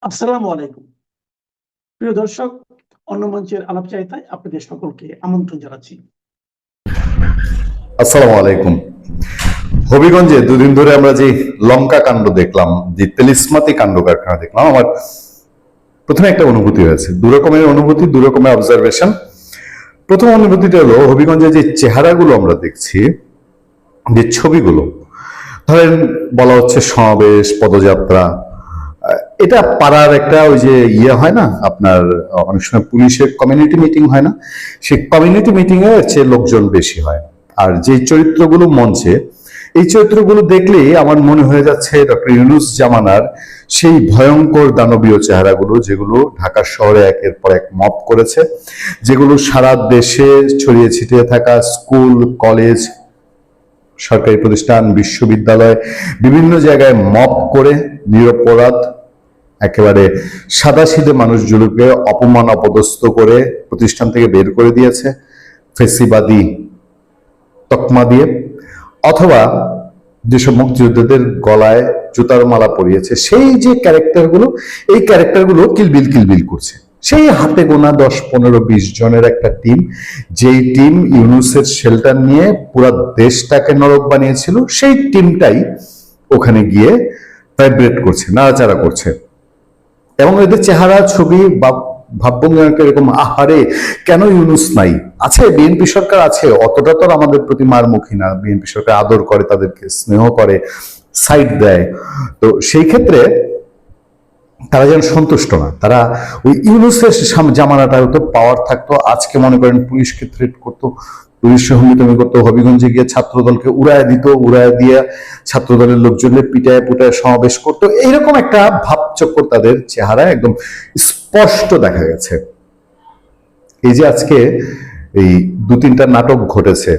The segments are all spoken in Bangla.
আসসালামু আলাইকুম। প্রিয় দর্শক, অন্য মঞ্চের আলাপচারিতায় আপনাদের সকলকে আমন্ত্রণ জানাচ্ছি। আসসালামু আলাইকুম। হবিগঞ্জে দুদিন ধরে আমরা যে লঙ্কা কাণ্ড দেখলাম, যে তেলিসমাতি কাণ্ড কারখানা দেখলাম, আমার প্রথমে একটা অনুভূতি হয়েছে। দু রকমের অনুভূতি, দু রকমের অবজারভেশন। প্রথম অনুভূতিটা হলো, হবিগঞ্জে যে চেহারাগুলো আমরা দেখছি, যে ছবিগুলো, ধরেন বলা হচ্ছে সমাবেশ, পদযাত্রা, এটা পাড়ার একটা ওই যে হয় না আপনার, অনেক সময় পুলিশের কমিউনিটি মিটিং হয় না, সেই কমিউনিটি মিটিং এ চেয়ে লোকজন বেশি হয়। আর যে চরিত্রগুলো মঞ্চে, এই চরিত্রগুলো দেখলেই আমার মনে হয়ে যাচ্ছে ডক্টর ইউনূস জামানার সেই ভয়ঙ্কর দানবীয় চেহারাগুলো, যেগুলো ঢাকা শহরে একের পর এক মপ করেছে, যেগুলো সারা দেশে ছড়িয়ে ছিটিয়ে থাকা স্কুল, কলেজ, সরকারি প্রতিষ্ঠান, বিশ্ববিদ্যালয়, বিভিন্ন জায়গায় মপ করে নিরপরাধ একেবারে সাদাসিধে মানুষগুলোকে অপমান অপদস্থ করে প্রতিষ্ঠান থেকে বের করে দিয়েছে ফেসিবাদী তকমা দিয়ে, অথবা যেসব মুক্তিযোদ্ধাদের গলায় জুতার মালা পরিয়েছে, সেই যে ক্যারেক্টারগুলো, এই ক্যারেক্টারগুলো কিলবিল কিলবিল করছে। সেই হাতে গোনা 10-15-20 জনের একটা টিম, যেই টিম ইউনূসের শেল্টার নিয়ে পুরো দেশটাকে নরক বানিয়েছিল, সেই টিমটাই ওখানে গিয়ে ভাইব্রেট করছে, নাড়াচাড়া করছে। এবং এদের চেহারা, ছবি বা ভাবভঙ্গি এরকম, আহারে কেন ইউনূস নাই? আছে, বিএনপি সরকার আছে, অতটা তো আমাদের প্রতি মারমুখী না। বিএনপি সরকার আদর করে, তাদেরকে স্নেহ করে, সাইড দেয়। তো সেই ক্ষেত্রে তারা যেন সন্তুষ্ট না, তারা ওই ইউনূসের জামানাটা হতো, পাওয়ার থাকতো, আজকে মনে করেন পুলিশকে থ্রেট করতো, পুলিশের হুমকি করতো, হবিগঞ্জে গিয়ে ছাত্রদলকে উড়ায় দিত, উড়ায় দিয়ে ছাত্রদলের লোকজনের পিটায় পুটায় সমাবেশ করতো। এইরকম একটা ভাবচক্কর তাদের চেহারা একদম স্পষ্ট দেখা গেছে। এই যে আজকে এই 2-3টা নাটক ঘটেছে,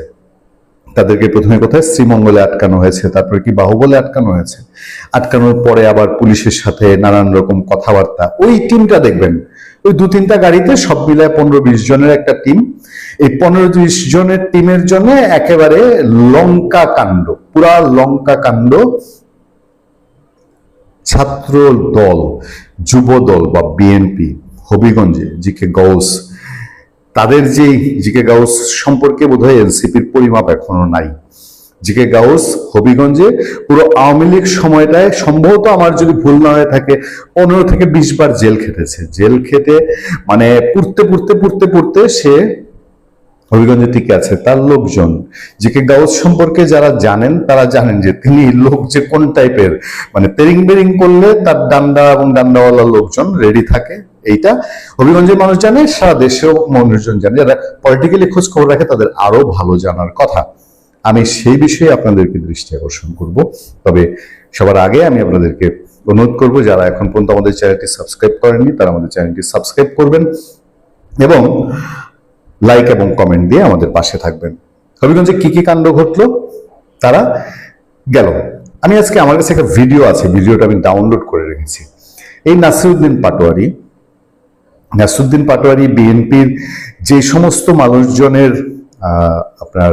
তাদেরকে প্রথমে কোথায় শ্রীমঙ্গলে আটকানো হয়েছে, তারপরে কি বাহুবলে আটকানো হয়েছে, আটকানোর পরে আবার পুলিশের সাথে নানান রকম কথাবার্তা। ওই টিমটা দেখবেন, ওই 2-3টা গাড়িতে সব মিলায় 15-20 জনের একটা টিম। এই 15-20 জনের টিমের জন্য একেবারে লঙ্কা কাণ্ড, পুরা লঙ্কা কাণ্ড। ছাত্র দল, যুব দল বা বিএনপি, হবিগঞ্জে জিকে গাউস, তাদের যে জিকে গাউস সম্পর্কে বোধহয় এনসিপির পরিমাপ এখনো নাই। জিকে গাউস হবিগঞ্জে পুরো আওয়ামী লীগ সময়টায় সম্ভবত, আমার যদি ভুল না হয়ে থাকে, 15 থেকে 20 বার জেল খেটেছে। জেল খেটে মানে পুড়তে পুড়তে পুড়তে পুড়তে সে হবিগঞ্জে টিকে আছে। তার লোকজন, জিকে গাউস সম্পর্কে যারা জানেন তারা জানেন যে তিনি লোক যে কোন টাইপের, মানে তেরিং বেরিং করলে তার ডান্ডা এবং ডান্ডাওয়ালা লোকজন রেডি থাকে। এইটা হবিগঞ্জের মানুষ জানে, সারা দেশেও মানুষজন জানে। যারা পলিটিক্যালি খোঁজ খবর রাখে তাদের আরো ভালো জানার কথা। আমি সেই বিষয়ে আপনাদেরকে দৃষ্টি আকর্ষণ করব। তবে সবার আগে আমি আপনাদেরকে অনুরোধ করব, যারা এখন পর্যন্ত আমাদের চ্যানেলটি সাবস্ক্রাইব করেননি, তারা আমাদের চ্যানেলটি সাবস্ক্রাইব করবেন এবং লাইক এবং কমেন্ট দিয়ে আমাদের পাশে থাকবেন। হবিগঞ্জে কি কি কাণ্ড ঘটলো তারা গেল। আমি আজকে, আমার কাছে একটা ভিডিও আছে, ভিডিওটা আমি ডাউনলোড করে রেখেছি। এই নাসিরউদ্দিন পাটোয়ারি বিএনপির যে সমস্ত মানুষজনের আপনার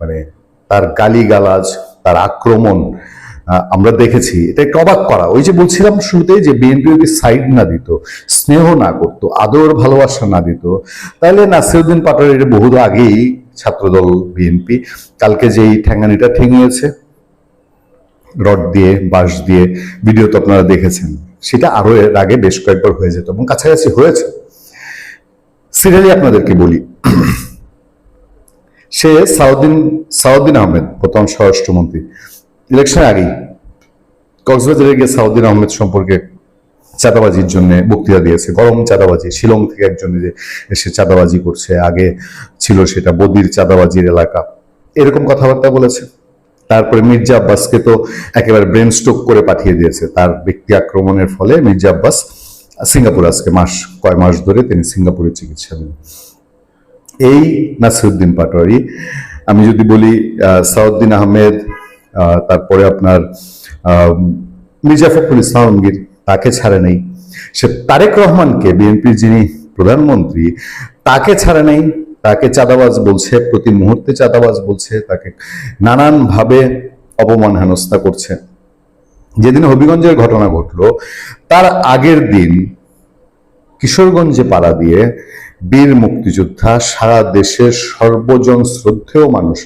মানে তার গালিগালাজ, তার আক্রমণ আমরা দেখেছি। এটা একটু অবাক করা। ওই যে বলছিলাম শুরুতে, যে বিএনপি যদি সাইড না দিত, স্নেহ না করতো, আদর ভালোবাসা না দিত, তাহলে নাসিরউদ্দিন পাটোয়ারির বহু আগেই ছাত্রদল বিএনপি কালকে যেই ঠ্যাঙ্গানিটা ঠেঙিয়েছে রড দিয়ে, বাঁশ দিয়ে, ভিডিও তো আপনারা দেখেছেন, সেটা আরো এর আগে বেশ কয়েকবার হয়ে যেত এবং কাছাকাছি হয়েছে। সিরিয়ালি আপনাদেরকে বলি, সে সাউদ্দিন আহমেদ, প্রথম স্বরাষ্ট্রমন্ত্রী, ইলেকশনের আগেই কক্সবাজারে গিয়ে সাউদ্দিন আহমেদ সম্পর্কে চাঁদাবাজির জন্য বক্তৃতা দিয়েছে। গরম চাঁদাবাজি, শিলং থেকে একজন যে এসে চাঁদাবাজি করছে, আগে ছিল সেটা বদির চাঁদাবাজির এলাকা, এরকম কথাবার্তা বলেছে। তারপরে মির্জা আব্বাসকে তো একেবারে ব্রেন স্ট্রোক করে পাঠিয়ে দিয়েছে। তার ব্যক্তি আক্রমণের ফলে মির্জা আব্বাস সিঙ্গাপুর, আজকে কয় মাস ধরে তিনি সিঙ্গাপুরে চিকিৎসাধীন। এই নাসিরউদ্দিন পাটোয়ারি, আমি যদি বলি সাউদ্দিন আহমেদ, তারপরে আপনার মির্জা ফখরুল ইসলাম আলমগীর, তাকে ছাড়ে নাই। সে তারেক রহমানকে, বিএনপির যিনি প্রধানমন্ত্রী, তাকে ছাড়ে নাই। তাকে চাঁদাবাজ বলছে, প্রতি মুহূর্তে চাঁদাবাজ বলছে, তাকে নানান ভাবে অপমান হেনস্থা করছে। যেদিন হবিগঞ্জের ঘটনা ঘটলো তার আগের দিন কিশোরগঞ্জে পাড়া দিয়ে বীর মুক্তিযোদ্ধা, সারা দেশের সর্বজন শ্রদ্ধেয় মানুষ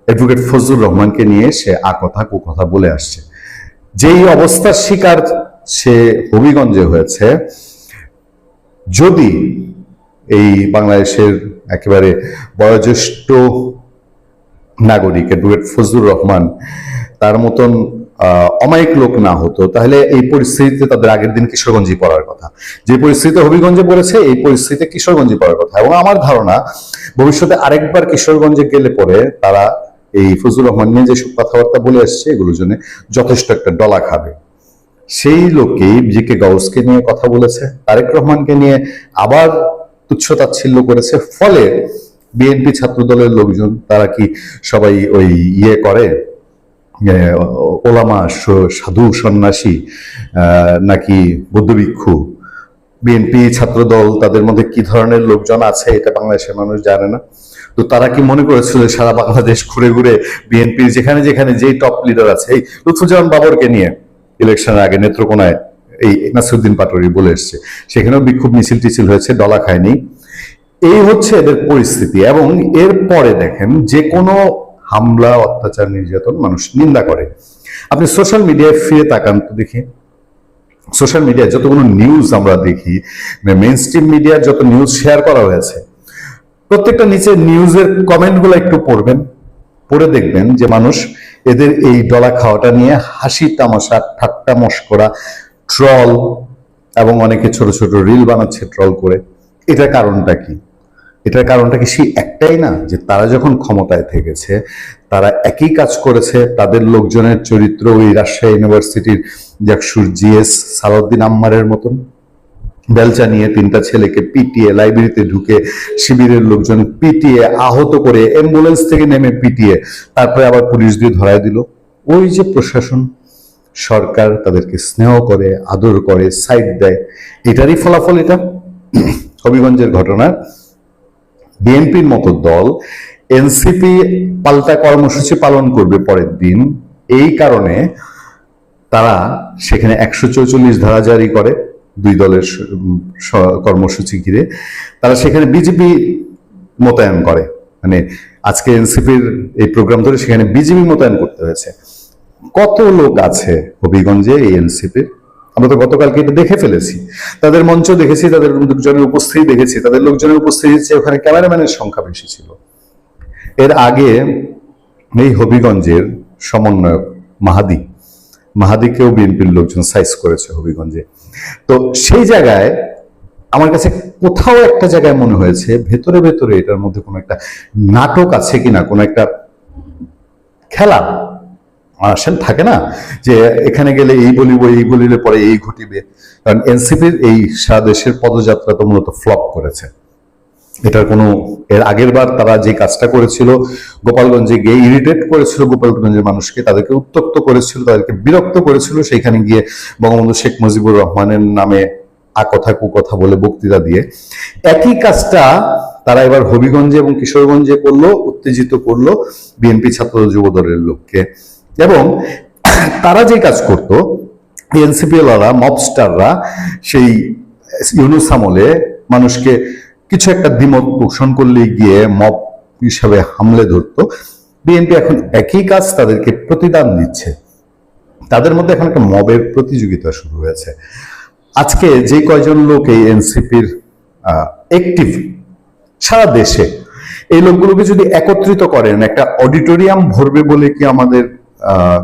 অ্যাডভোকেট ফজলুর রহমানকে নিয়ে সে কথা কুকথা বলে আসছে। যেই অবস্থার শিকার সে হবিগঞ্জে হয়েছে, যদি এই বাংলাদেশের একেবারে বয়োজ্যেষ্ঠ নাগরিক অ্যাডভোকেট ফজলুর রহমান তার মতন অমায়িক লোক না হতো, তাহলে এই পরিস্থিতিতে তাদের আগের দিন কিশোরগঞ্জে পড়ার কথা। যে পরিস্থিতিতে হবিগঞ্জে পড়েছে এই পরিস্থিতিতে কিশোরগঞ্জে পড়ার কথা। এবং আমার ধারণা ভবিষ্যতে আরেকবার কিশোরগঞ্জে গেলে পরে তারা এই ফজলুর রহমান নিয়ে যেসব কথাবার্তা বলে আসছে এগুলোর জন্য যথেষ্ট একটা ডলা খাবে। সেই লোকই জিকে গাউসকে নিয়ে কথা বলেছে, তারেক রহমানকে নিয়ে আবার তুচ্ছতাচ্ছিল্য করেছে। ফলে বিএনপি ছাত্র দলের লোকজন তারা কি সবাই ওই করে ওলামা, সাধু সন্ন্যাসী নাকি বৌদ্ধভিক্ষু? বিএনপি ছাত্রদল তাদের মধ্যে কি ধরনের লোকজন আছে এটা বাংলাদেশের মানুষ জানে না। তো তারা কি মনে করেছিল সারা বাংলাদেশ ঘুরে ঘুরে বিএনপির যেখানে যেখানে যেই টপ লিডার আছে, এই লুৎফুজ্জামান বাবরকে নিয়ে ইলেকশনের আগে নেত্রকোনায় এই নাসিরউদ্দিন পাটোয়ারি বলে এসছে, সেখানেও বিক্ষোভ মিছিল টিছিল হয়েছে, ডলা খায়নি। এই হচ্ছে এদের পরিস্থিতি। এবং এর পরে দেখেন যে কোনো হামলা, অত্যাচার, নির্যাতন মানুষ নিন্দা করে। আপনি সোশ্যাল মিডিয়ায় ফিরে তাকান তো দেখি, সোশ্যাল মিডিয়ায় যতগুলো নিউজ আমরা দেখি, মেইন স্ট্রিম মিডিয়ার যত নিউজ শেয়ার করা হয়েছে, প্রত্যেকটা নিচে নিউজের কমেন্টগুলো একটু পড়বেন, পড়ে দেখবেন যে মানুষ এদের এই ডলা খাওয়াটা নিয়ে হাসি তামাশা, ঠাট্টা মশকরা, ট্রল, এবং অনেকে ছোট ছোট রিল বানাচ্ছে ট্রল করে। এটার কারণটা কি? এটার কারণটা কি সেই একটাই না, যে তারা যখন ক্ষমতায় থেকেছে তারা একই কাজ করেছে। তাদের লোকজনের চরিত্র ওই রাজশাহী ইউনিভার্সিটির জাকসুর জিএস সালাউদ্দিন আম্মারের মতন, বেলচা নিয়ে 3টা ছেলেকে পিটিয়ে, লাইব্রেরিতে ঢুকে শিবিরের লোকজন পিটিয়ে, আহত করে, অ্যাম্বুলেন্স থেকে নেমে পিটিয়ে, তারপরে আবার পুলিশ দিয়ে ধরায় দিল। ওই যে প্রশাসন, সরকার তাদেরকে স্নেহ করে, আদর করে, সাইড দেয়, এটারই ফলাফল এটা। হবিগঞ্জের ঘটনা, বিএনপির মতো দল এনসিপি পাল্টা কর্মসূচি পালন করবে পরের দিন, এই কারণে তারা সেখানে 144 ধারা জারি করে দুই দলের কর্মসূচি ঘিরে। তারা সেখানে বিজেপি মোতায়েন করে, মানে আজকে এনসিপির এই প্রোগ্রাম ধরে সেখানে বিজেপি মোতায়েন করতে হয়েছে। কত লোক আছে হবিগঞ্জে এই এনসিপির, আমরা তো গতকালকে এটা দেখে ফেলেছি। তাদের মঞ্চ দেখেছি, তাদের লোকজনের উপস্থিতি দেখেছি, তাদের লোকজনের উপস্থিতি ওখানে ক্যামেরাম্যানের সংখ্যা বেশি ছিল। এর আগে এই হবিগঞ্জের সমন্বয়ক মাহাদিকেও বিএনপির লোকজন সাইজ করেছে হবিগঞ্জে। তো সেই জায়গায় আমার কাছে কোথাও একটা জায়গায় মনে হয়েছে ভেতরে ভেতরে এটার মধ্যে কোনো একটা নাটক আছে কিনা, কোনো একটা খেলা আসেন থাকে না, যে এখানে গেলে এই বলিব, এই বলিলে পরে এই ঘটিবে। কারণ এনসিপির এই সারা দেশের পদযাত্রা তো মূলত ফ্লপ করেছে। এটার কোনো, এর আগের বার তারা যে কাজটা করেছিল, গোপালগঞ্জে গিয়ে ইরিটেট করেছিল গোপালগঞ্জের মানুষকে, তাদেরকে উত্তক্ত করেছিল, তাদেরকে বিরক্ত করেছিল। সেইখানে গিয়ে বঙ্গবন্ধু শেখ মুজিবুর রহমানের নামে কথা কুকথা বলে বক্তৃতা দিয়ে একই কাজটা তারা এবার হবিগঞ্জে এবং কিশোরগঞ্জে করলো, উত্তেজিত করলো বিএনপি ছাত্র যুব দলের লোককে। এবং তারা যে কাজ করতো, এনসিপিএলরা, মবস্টাররা সেই ইউনূস আমলে মানুষকে কিছু একটা দ্বিমত পোষণ করলে গিয়ে মব হিসাবে হামলে ধরতো, বিএনপি এখন একই কাজ তাদেরকে প্রতিদান দিচ্ছে। তাদের মধ্যে এখন একটা মবের প্রতিযোগিতা শুরু হয়েছে। আজকে যে কয়জন লোক এই এনসিপির অ্যাক্টিভ সারা দেশে, এই লোকগুলোকে যদি একত্রিত করেন, একটা অডিটোরিয়াম ভরবে বলে কি আমাদের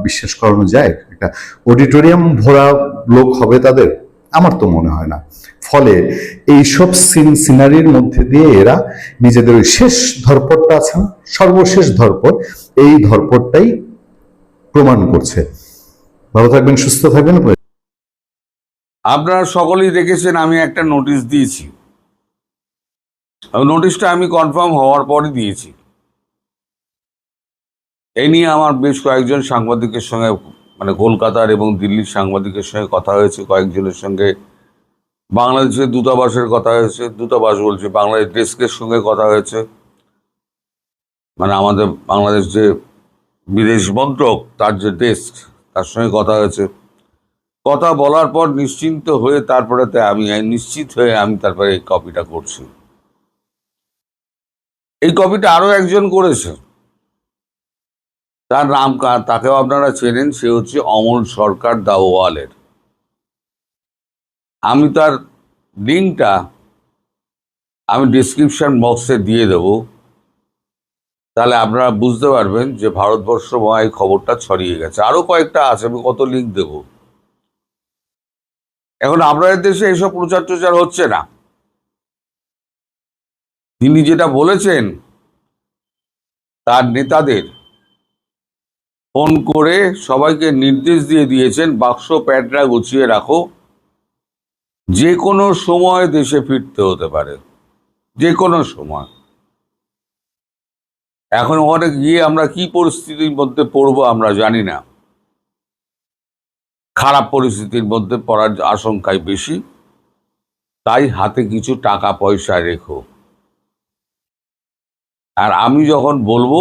বিশ্বাস করানো যায়? একটা অডিটোরিয়াম ভরা লোক হবে তাদের? আমার তো মনে হয় না। ফলে এইসব সিনারির মধ্যে দিয়ে এরা নিজেদের ওই শেষ ধরপড়টা আছে না, সর্বশেষ ধরপড়, এই ধরপড়টাই প্রমাণ করছে। ভালো থাকবেন, সুস্থ থাকবেন। আপনারা সকলেই দেখেছেন আমি একটা নোটিশ দিয়েছি। নোটিশটা আমি কনফার্ম হওয়ার পরই দিয়েছি। এই নিয়ে আমার বেশ কয়েকজন সাংবাদিকের সঙ্গে, মানে কলকাতার এবং দিল্লির সাংবাদিকের সঙ্গে কথা হয়েছে, কয়েকজনের সঙ্গে বাংলাদেশের দূতাবাসের কথা হয়েছে, দূতাবাস বলছে বাংলাদেশ ডেস্কের সঙ্গে কথা হয়েছে, মানে আমাদের বাংলাদেশ যে বিদেশ মন্ত্রক তার যে ডেস্ক তার সঙ্গে কথা হয়েছে। কথা বলার পর নিশ্চিন্ত হয়ে তারপরে নিশ্চিত হয়ে আমি তারপরে এই কপিটা করছি। এই কপিটা আরো একজন করেছে, তার নাম তাকেও আপনারা চেনেন, সে হচ্ছে অমল সরকার দাওয়ালের। আমি তার লিঙ্কটা আমি ডিসক্রিপশন বক্সে দিয়ে দেব, তাহলে আপনারা বুঝতে পারবেন যে ভারতবর্ষ এই খবরটা ছড়িয়ে গেছে। আরো কয়েকটা আছে, আমি কত লিঙ্ক দেব। এখন আপনাদের দেশে এইসব প্রচার টচার হচ্ছে না। তিনি যেটা বলেছেন তার নেতাদের ফোন করে সবাইকে নির্দেশ দিয়ে দিয়েছেন, বাক্স প্যাডরা গুছিয়ে রাখো, যে কোনো সময় দেশে ফিরতে হতে পারে, যে কোনো সময়। এখন ওখানে গিয়ে আমরা কি পরিস্থিতির মধ্যে পড়বো আমরা জানি না। খারাপ পরিস্থিতির মধ্যে পড়ার আশঙ্কাই বেশি, তাই হাতে কিছু টাকা পয়সা রেখো। আর আমি যখন বলবো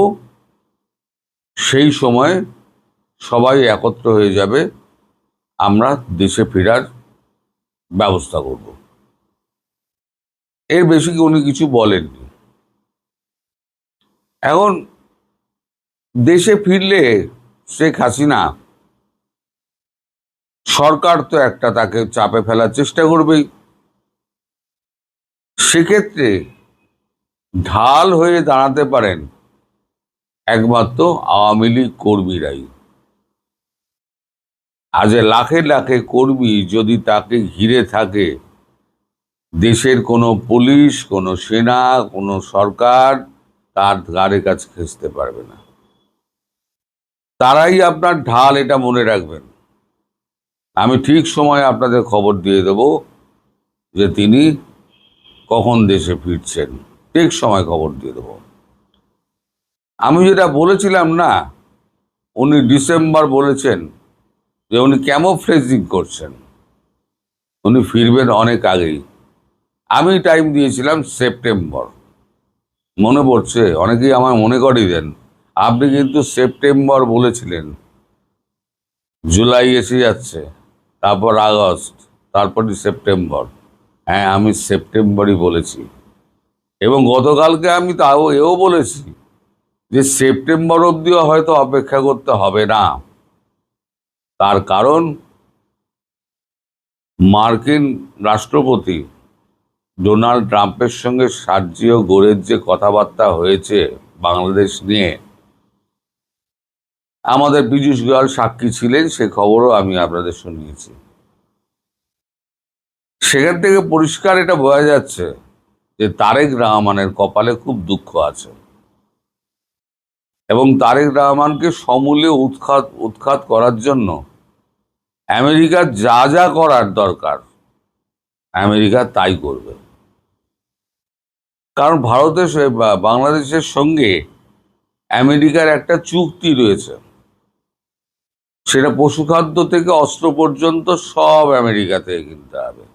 সেই সময় সবাই একত্র হয়ে যাবে, আমরা দেশে ফেরার ব্যবস্থা করব। এর বেশি উনি কিছু বলেননি। এখন দেশে ফিরলে শেখ হাসিনা সরকার তো একটা তাকে চাপে ফেলার চেষ্টা করবেই। সেক্ষেত্রে ঢাল হয়ে দাঁড়াতে পারেন একমাত্র আওয়ামী লীগ কর্মীরাই। আজ লাখে লাখে কর্মী যদি তাকে ঘিরে থাকে, দেশের কোনো পুলিশ, কোনো সেনা, কোনো সরকার তার ঘাড়ে কাছে খেঁচতে পারবে না। তারাই আপনার ঢাল, এটা মনে রাখবেন। আমি ঠিক সময়ে আপনাদের খবর দিয়ে দেব যে তিনি কখন দেশে ফিরছেন, ঠিক সময় খবর দিয়ে দেব। আমি যেটা বলেছিলাম না, উনি ডিসেম্বর বলেছেন যে উনি ক্যামোফ্লেজিং করছেন, উনি ফিরবেন অনেক আগেই। আমি টাইম দিয়েছিলাম সেপ্টেম্বর, মনে পড়ছে? অনেকেই আমায় মনে করিয়ে দেন, আপনি কিন্তু সেপ্টেম্বর বলেছিলেন। জুলাই এসে যাচ্ছে, তারপর আগস্ট, তারপরে সেপ্টেম্বর। হ্যাঁ, আমি সেপ্টেম্বরই বলেছি। এবং গতকালকে আমি এও বলেছি যে সেপ্টেম্বর অবধিও হয়তো অপেক্ষা করতে হবে না। তার কারণ মার্কিন রাষ্ট্রপতি ডোনাল্ড ট্রাম্পের সঙ্গে সার্জিও গোরের যে কথাবার্তা হয়েছে বাংলাদেশ নিয়ে, আমাদের পীযূষ গোয়াল সাক্ষী ছিলেন, সে খবরও আমি আপনাদের শুনিয়েছি। সেখান থেকে পরিষ্কার এটা বোঝা যাচ্ছে যে তারেক রহমানের কপালে খুব দুঃখ আছে, এবং তারেক রহমানকে সমূলে উৎখাত করার জন্য আমেরিকার যা যা করার দরকার আমেরিকা তাই করবে। কারণ বাংলাদেশের সঙ্গে আমেরিকার একটা চুক্তি রয়েছে, সেটা পশুখাদ্য থেকে অস্ত্র পর্যন্ত সব আমেরিকা থেকে কিনতে হবে।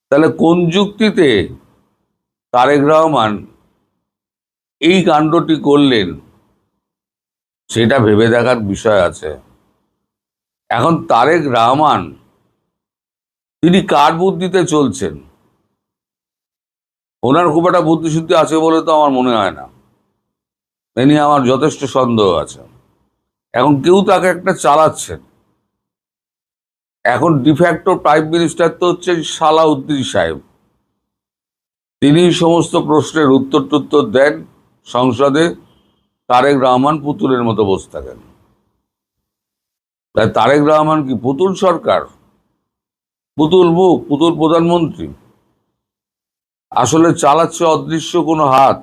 তাহলে কোন যুক্তিতে তারেক রহমান এই কাণ্ডটি করলেন সেটা ভেবে দেখার বিষয় আছে। এখন তারেক রহমান তিনি কার বুদ্ধিতে চলছেন? ওনার খুব একটা বুদ্ধিশুদ্ধি আছে বলে তো আমার মনে হয় না। এ নিয়ে আমার যথেষ্ট সন্দেহ আছে। এখন কেউ তাকে একটা চালাচ্ছেন। এখন ডিফ্যাক্টো প্রাইম মিনিস্টার তো হচ্ছে সালাউদ্দিন সাহেব। তিনি সমস্ত প্রশ্নের উত্তর দেন সংসদে, তারেক রহমান পুতুলের মতো বসে থাকেন। তাই তারেক রহমান কি পুতুল সরকার, পুতুল মুখ, পুতুল প্রধানমন্ত্রী? আসলে চালাচ্ছে অদৃশ্য কোনো হাত।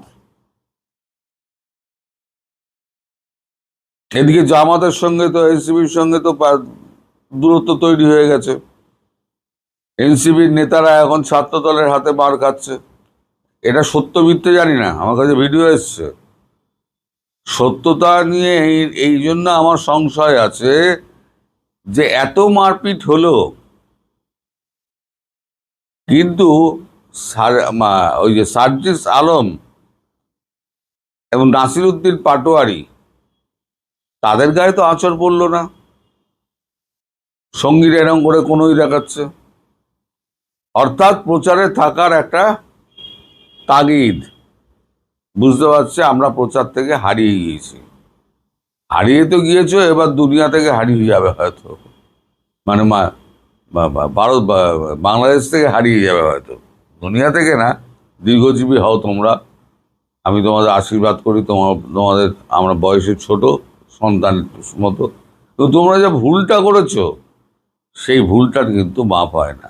এদিকে জামাতের সঙ্গে তো, এনসিপির সঙ্গে তো দূরত্ব তৈরি হয়ে গেছে। এনসিপির নেতারা এখন ছাত্রদলের হাতে মার খাচ্ছে। এটা সত্য মিথ্যে জানি না, আমার কাছে ভিডিও এসছে। সত্যতা নিয়ে এই জন্য আমার সংশয় আছে যে এত মারপিট হলো, কিন্তু ওই যে সার্জিস আলম এবং নাসিরউদ্দিন পাটোয়ারি, তাদের গায়ে তো আঁচড় পড়ল না। সঙ্গীরা এরকম করে কোনোই দেখাচ্ছে, অর্থাৎ প্রচারে থাকার একটা তাগিদ। বুঝতে পারছে আমরা প্রচার থেকে হারিয়ে গিয়েছি। হারিয়ে তো গিয়েছো, এবার দুনিয়া থেকে হারিয়ে যাবে হয়তো, মানে ভারত বাংলাদেশ থেকে হারিয়ে যাবে হয়তো, দুনিয়া থেকে না। দীর্ঘজীবী হও তোমরা, আমি তোমাদের আশীর্বাদ করি। তোমাদের আমরা বয়সে ছোট, সন্তান মতো, তো তোমরা যে ভুলটা করেছো সেই ভুলটার কিন্তু মাপ হয় না।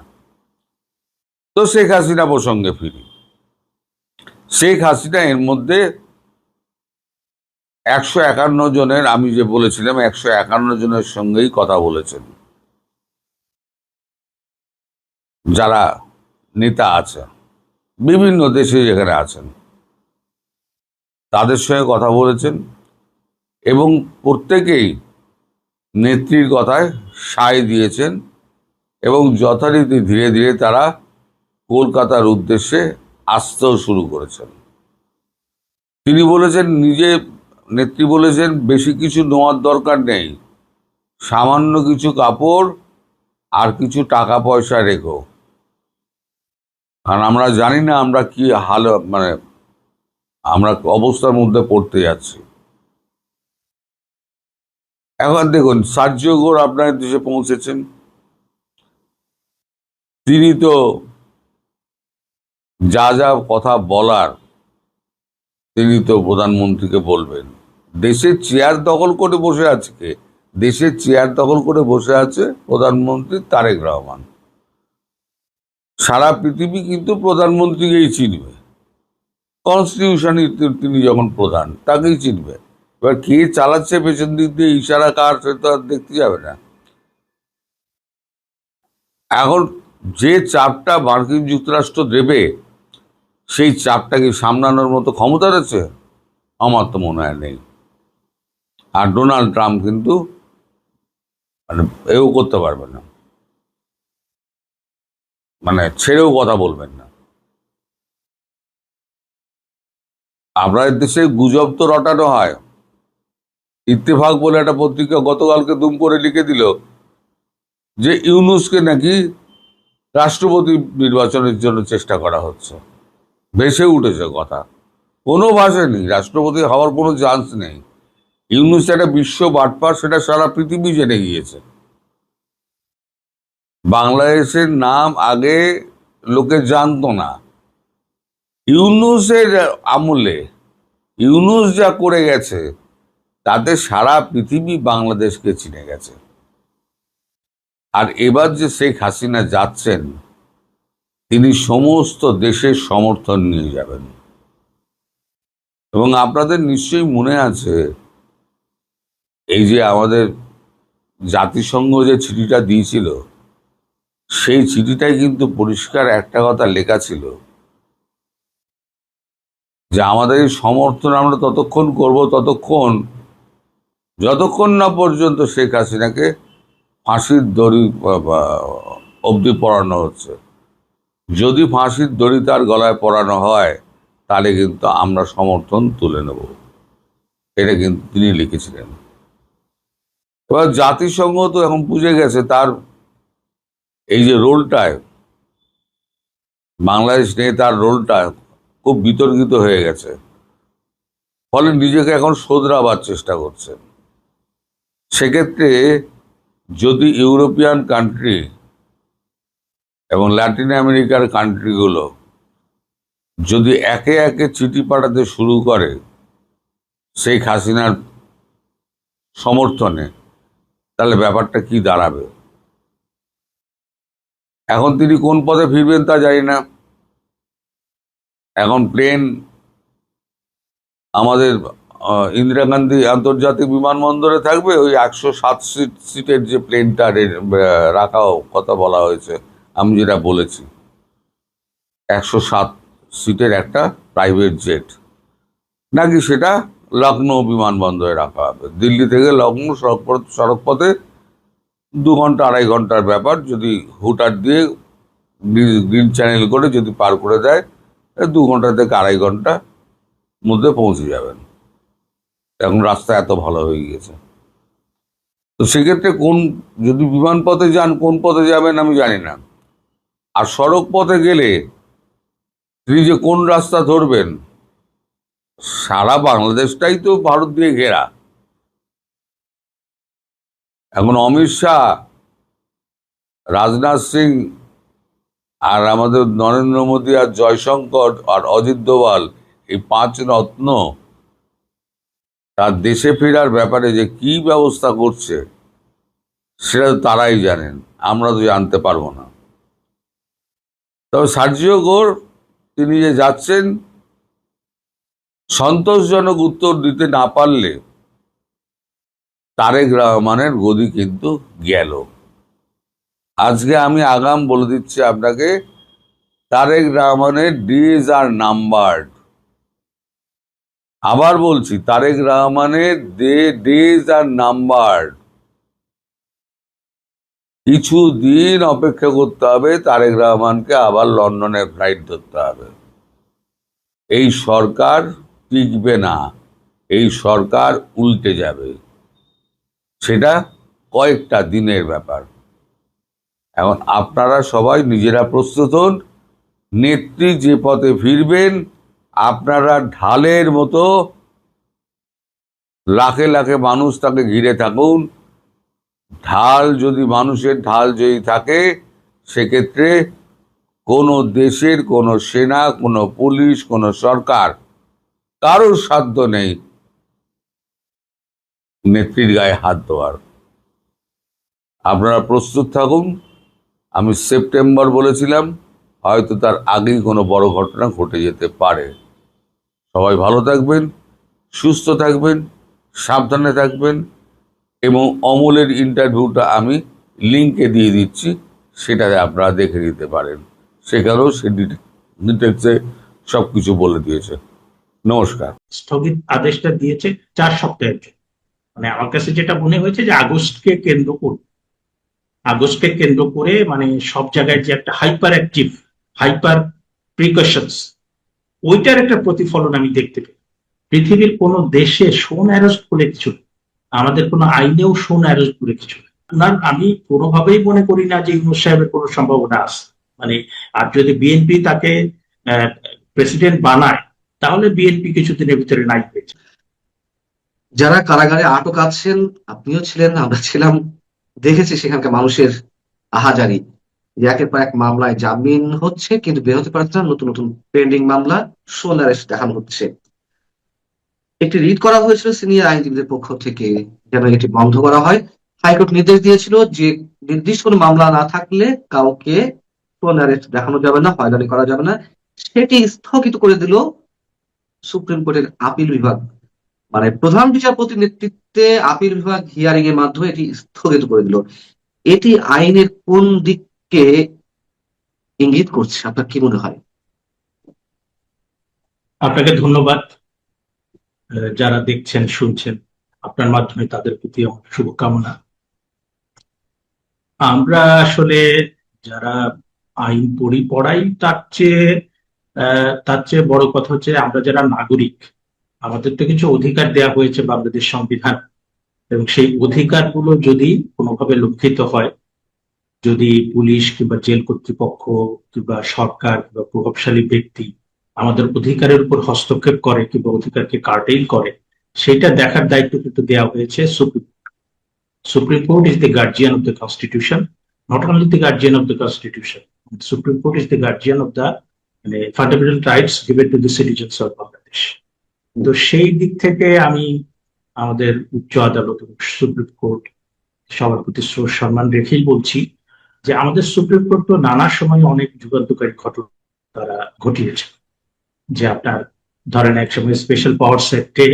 তো শেখ হাসিনা প্রসঙ্গে ফিরি। শেখ হাসিনা এর মধ্যে 151 জনের, আমি যে বলেছিলাম 151 জনের সঙ্গেই কথা বলেছেন, যারা নেতা আছে বিভিন্ন দেশে যেখানে আছেন তাদের সঙ্গে কথা বলেছেন, এবং প্রত্যেকেই নেত্রীর কথায় সায় দিয়েছেন, এবং যথারীতি ধীরে ধীরে তারা কলকাতার উদ্দেশ্যে আসতেও শুরু করেছেন। তিনি বলেছেন, নেত্রী বলেছেন, বেশি কিছু নেওয়ার দরকার নেই, সামান্য কিছু কাপড় আর কিছু টাকা পয়সা রেখো, কারণ আমরা জানি না আমরা কি মানে আমরা অবস্থার মধ্যে পড়তে যাচ্ছি। এখন দেখুন, সার্জিও ঘোষ আপনার দেশে পৌঁছেছেন। তিনি তো যা যা কথা বলার তিনি তো প্রধানমন্ত্রীকে বলবেন। দেশের চেয়ার দখল করে বসে আছে কে? দেশের চেয়ার দখল করে বসে আছে প্রধানমন্ত্রী তারেক রহমান। সারা পৃথিবী কিন্তু প্রধানমন্ত্রীকেই চিনবে, কনস্টিটিউশনই তিনি যখন প্রধান তাকেই চিনবে। এবার কে চালাচ্ছে পেছন দিক দিয়ে ইশারা কার, সে তো আর দেখতে যাবে না। এখন যে চাপটা মার্কিন যুক্তরাষ্ট্র দেবে, সেই চাপটাকে সামলানোর মতো ক্ষমতা রয়েছে? আমার তো মনে হয় নেই। আর ডোনাল্ড ট্রাম্প কিন্তু মানে এও করতে পারবে না, মানে ছেড়েও কথা বলবেন না। আপনাদের দেশে গুজব তো রটানো হয়। ইত্তেফাক বলে একটা পত্রিকা গতকালকে দুম করে লিখে দিল যে ইউনূসকে নাকি রাষ্ট্রপতি নির্বাচনের জন্য চেষ্টা করা হচ্ছে। ভেসে উঠেছে কথা, কোনো ভাষা নেই, রাষ্ট্রপতি হওয়ার কোনো চান্স নেই। ইউনূস একটা বিশ্ব বাটপার, সেটা সারা পৃথিবী জেনে গিয়েছে। বাংলাদেশের নাম আগে লোকে জানতো না। ইউনূসের আমলে ইউনূস যা করে গেছে তাতে সারা পৃথিবী বাংলাদেশকে চিনে গেছে। আর এবার যে শেখ হাসিনা যাচ্ছেন, তিনি সমস্ত দেশের সমর্থন নিয়ে যাবেন। এবং আপনাদের নিশ্চয়ই মনে আছে, এই যে আমাদের জাতিসংঘ যে চিঠিটা দিয়েছিল, সেই চিঠিটাই কিন্তু পরিষ্কার একটা কথা লেখা ছিল যে আমাদের এই সমর্থন আমরা ততক্ষণ করব যতক্ষণ না পর্যন্ত শেখ হাসিনাকে ফাঁসির দড়ি অবধি পড়ানো হচ্ছে। যদি ফাঁসির দড়ি তার গলায় পড়ানো হয় তাহলে কিন্তু আমরা সমর্থন তুলে নেব, এটা কিন্তু তিনি লিখেছিলেন। এবার জাতিসংঘ তো এখন বুঝে গেছে তার এই যে রোলটায় বাংলাদেশ নিয়ে তার রোলটা খুব বিতর্কিত হয়ে গেছে, ফলে নিজেকে এখন শোধরাবার চেষ্টা করছে। সেক্ষেত্রে যদি ইউরোপিয়ান কান্ট্রি এবং ল্যাটিন আমেরিকার কান্ট্রিগুলো যদি একে একে চিঠি পাঠাতে শুরু করে শেখ হাসিনার সমর্থনে, তাহলে ব্যাপারটা কি দাঁড়াবে? এখন তিনি কোন পথে ফিরবেন তা জানি না। এখন প্লেন আমাদের ইন্দিরা গান্ধী আন্তর্জাতিক বিমানবন্দরে থাকবে, ওই 107 সিটের যে প্লেনটা রাখাও কথা বলা হয়েছে, আমি যেটা বলেছি 107 সিটের একটা প্রাইভেট জেট নাকি সেটা লখনৌ বিমানবন্দরে রাখা হবে। দিল্লি থেকে লখনৌ সড়কপথে 2 ঘন্টা 2.5 ঘন্টার ব্যাপার, যদি হুটার দিয়ে গ্রিন চ্যানেল করে যদি পার করে দেয় 2 ঘন্টা থেকে 2.5 ঘন্টা মধ্যে পৌঁছে যাবেন। এখন রাস্তা এত ভালো হয়ে গিয়েছে। তো সেক্ষেত্রে যদি বিমান পথে যান কোন পথে যাবেন আমি জানি না, আর সড়ক পথে গেলে তিনি যে কোন রাস্তা ধরবেন, সারা বাংলাদেশটাই তো ভারত দিয়ে ঘেরা। এখন অমিত শাহ, রাজনাথ সিং আর আমাদের নরেন্দ্র মোদী আর জয়শঙ্কর আর অজিত দোভাল, এই 5 রত্ন তার দেশে ফেরার ব্যাপারে যে কি ব্যবস্থা করছে সেটা তো তারাই জানেন, আমরা তো জানতে পারবো না। তবে সার্জিও ঘোর তিনি যে যাচ্ছেন, সন্তোষজনক উত্তর দিতে না পারলে তারেক রহমানের গদি কিন্তু গেল। আজকে আমি আগাম বলে দিচ্ছি আপনাকে, তারেক রহমানের ডেজ আর নাম্বারড। আবার বলছি, তারেক রহমানের ডেজ আর নাম্বারড। কিছু দিন অপেক্ষা করতে হবে, তারেক রহমানকে আবার লন্ডনের ফ্লাইট ধরতে হবে। এই সরকার টিকবে না, এই সরকার উল্টে যাবে, সেটা কয়েকটা দিনের ব্যাপার। এখন আপনারা সবাই নিজেরা প্রস্তুত হন, নেত্রী যে পথে ফিরবেন, আপনারা ঢালের মতো লাখে লাখে মানুষ তাকে ঘিরে থাকুন। মানুষের ঢাল যদি থাকে, সেক্ষেত্রে কোনো দেশের কোনো সেনা, কোনো পুলিশ, কোনো সরকার, কারোর সাধ্য নেই নেত্রীর গায়ে হাত দেওয়ার। আপনারা প্রস্তুত থাকুন। আমি সেপ্টেম্বর বলেছিলাম, হয়তো তার আগেই কোনো বড় ঘটনা ঘটে যেতে পারে। সবাই ভালো থাকবেন, সুস্থ থাকবেন, সাবধানে থাকবেন, এবং অমলের ইন্টারভিউটা আমি লিঙ্কে দিয়ে দিচ্ছি, সেটাতে আপনারা দেখে নিতে পারেন। সেখানেও সে ডিটেলসে সব কিছু বলে দিয়েছে। নমস্কার। স্থগিত আদেশটা দিয়েছে 4 সপ্তাহের জন্য। মানে আমার কাছে যেটা মনে হয়েছে যে আগস্টকে কেন্দ্র করে মানে সব জায়গায় যে একটা হাইপার প্রিকশনস, ওইটার একটা প্রতিফলন আমি দেখতে পাই। পৃথিবীর কোন দেশে শোন অ্যারেস্ট বলে কিছু নেই, আমাদের কোনো আইনেও শোন অ্যারেস্ট বলে কিছু নেই। আমি কোনোভাবেই মনে করি না যে ইউনূস সাহেবের কোনো সম্ভাবনা আছে। মানে আর যদি বিএনপি তাকে প্রেসিডেন্ট বানায়, তাহলে বিএনপি কিছুদিনের ভিতরে নাই পেয়েছে। যারা কারাগারে আটক আছেন, আপনিও ছিলেন, আমরা ছিলাম, দেখেছি সেখানকার মানুষের আহাজারি। একের পর এক মামলায় জামিন হচ্ছে, কিন্তু বের হতে পারছে না। নতুন নতুন পেন্ডিং মামলা, শোন অ্যারেস্ট দেখানো হচ্ছে। একটি রিট করা হয়েছিল সিনিয়র আইনজীবীদের পক্ষ থেকে যেন এটি বন্ধ করা হয়। হাইকোর্ট নির্দেশ দিয়েছিল যে নির্দিষ্ট কোনো মামলা না থাকলে কাউকে শোন অ্যারেস্ট দেখানো যাবে না, হয়রানি করা যাবে না। সেটি স্থগিত করে দিল সুপ্রিম কোর্টের আপিল বিভাগ। মানে প্রধান বিচারপতির নেতৃত্বে আপিল বিভাগ হিয়ারিং এর মাধ্যমে এটি স্থগিত করে দিল। এটি আইনের কোন দিককে ইঙ্গিত করছে, আপনার কি মনে হয়? আপনাকে ধন্যবাদ। যারা দেখছেন শুনছেন, আপনার মাধ্যমে তাদের প্রতি আমার শুভকামনা। আমরা আসলে যারা আইন পড়াই, তার চেয়ে বড় কথা হচ্ছে আমরা যারা নাগরিক, আমাদের তো কিছু অধিকার দেওয়া হয়েছে বাংলাদেশ সংবিধান, এবং সেই অধিকারগুলো যদি কোনোভাবে লঙ্ঘিত হয়, যদি পুলিশ কিংবা জেল কর্তৃপক্ষ কিংবা সরকার কিংবা প্রভাবশালী ব্যক্তি আমাদের অধিকারের উপর হস্তক্ষেপ করে কিংবা অধিকারকে কার্টেইল করে, সেটা দেখার দায়িত্ব কিন্তু দেওয়া হয়েছে supreme court is the guardian of the constitution, not only the guardian of the constitution, supreme court is the guardian of the fundamental rights given to the citizens of Bangladesh. তো সেই দিক থেকে আমি আমাদের উচ্চ আদালত এবং সুপ্রিম কোর্ট সবার প্রতি সম্মান রেখেই বলছি যে আমাদের সুপ্রিম কোর্ট তো নানা সময় অনেক যুগান্তকারী ঘটনা তারা ঘটিয়েছে। যে আপনার ধরেন এক সময় স্পেশাল পাওয়ার সেক্টে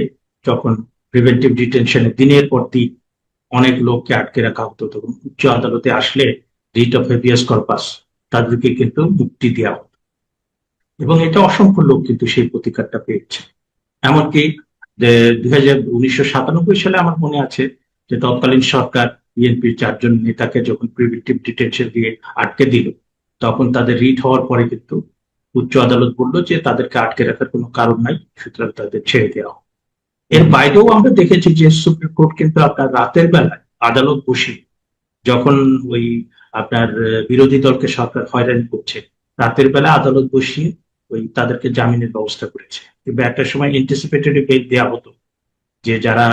যখন প্রিভেন্টিভ ডিটেনশনে দিনের পর দিন অনেক লোককে আটকে রাখা হতো, তখন উচ্চ আদালতে আসলে রিট অফ হেভিয়াস কর্পাস তাদেরকে কিন্তু মুক্তি দেওয়া হতো, এবং এটা অসংখ্য লোক কিন্তু সেই প্রতিকারটা পেয়েছে। এমনকি 1997 সালে আমার মনে আছে যে তৎকালীন সরকার বিএনপির 4 জন নেতাকে যখন প্রিভেন্টিভ ডিটেনশন দিয়ে আটকে দিল, তখন তাদের রিট হওয়ার পরে কিন্তু উচ্চ আদালত বললো যে তাদেরকে আটকে রাখার কোনো কারণ নাই, সুতরাং তাদের ছেড়ে দেওয়া। এর বাইরেও আমরা দেখেছি যে সুপ্রিম কোর্ট কিন্তু আপনার রাতের বেলায় আদালত বসিয়ে যখন ওই আপনার বিরোধী দলকে সরকার হয়রানি করছে, রাতের বেলা আদালত বসিয়ে ওই তাদেরকে জামিনের ব্যবস্থা করেছে। কিন্তু একটা সময় এন্টিসিপেটরি বেল দেওয়া হতো, যে যারা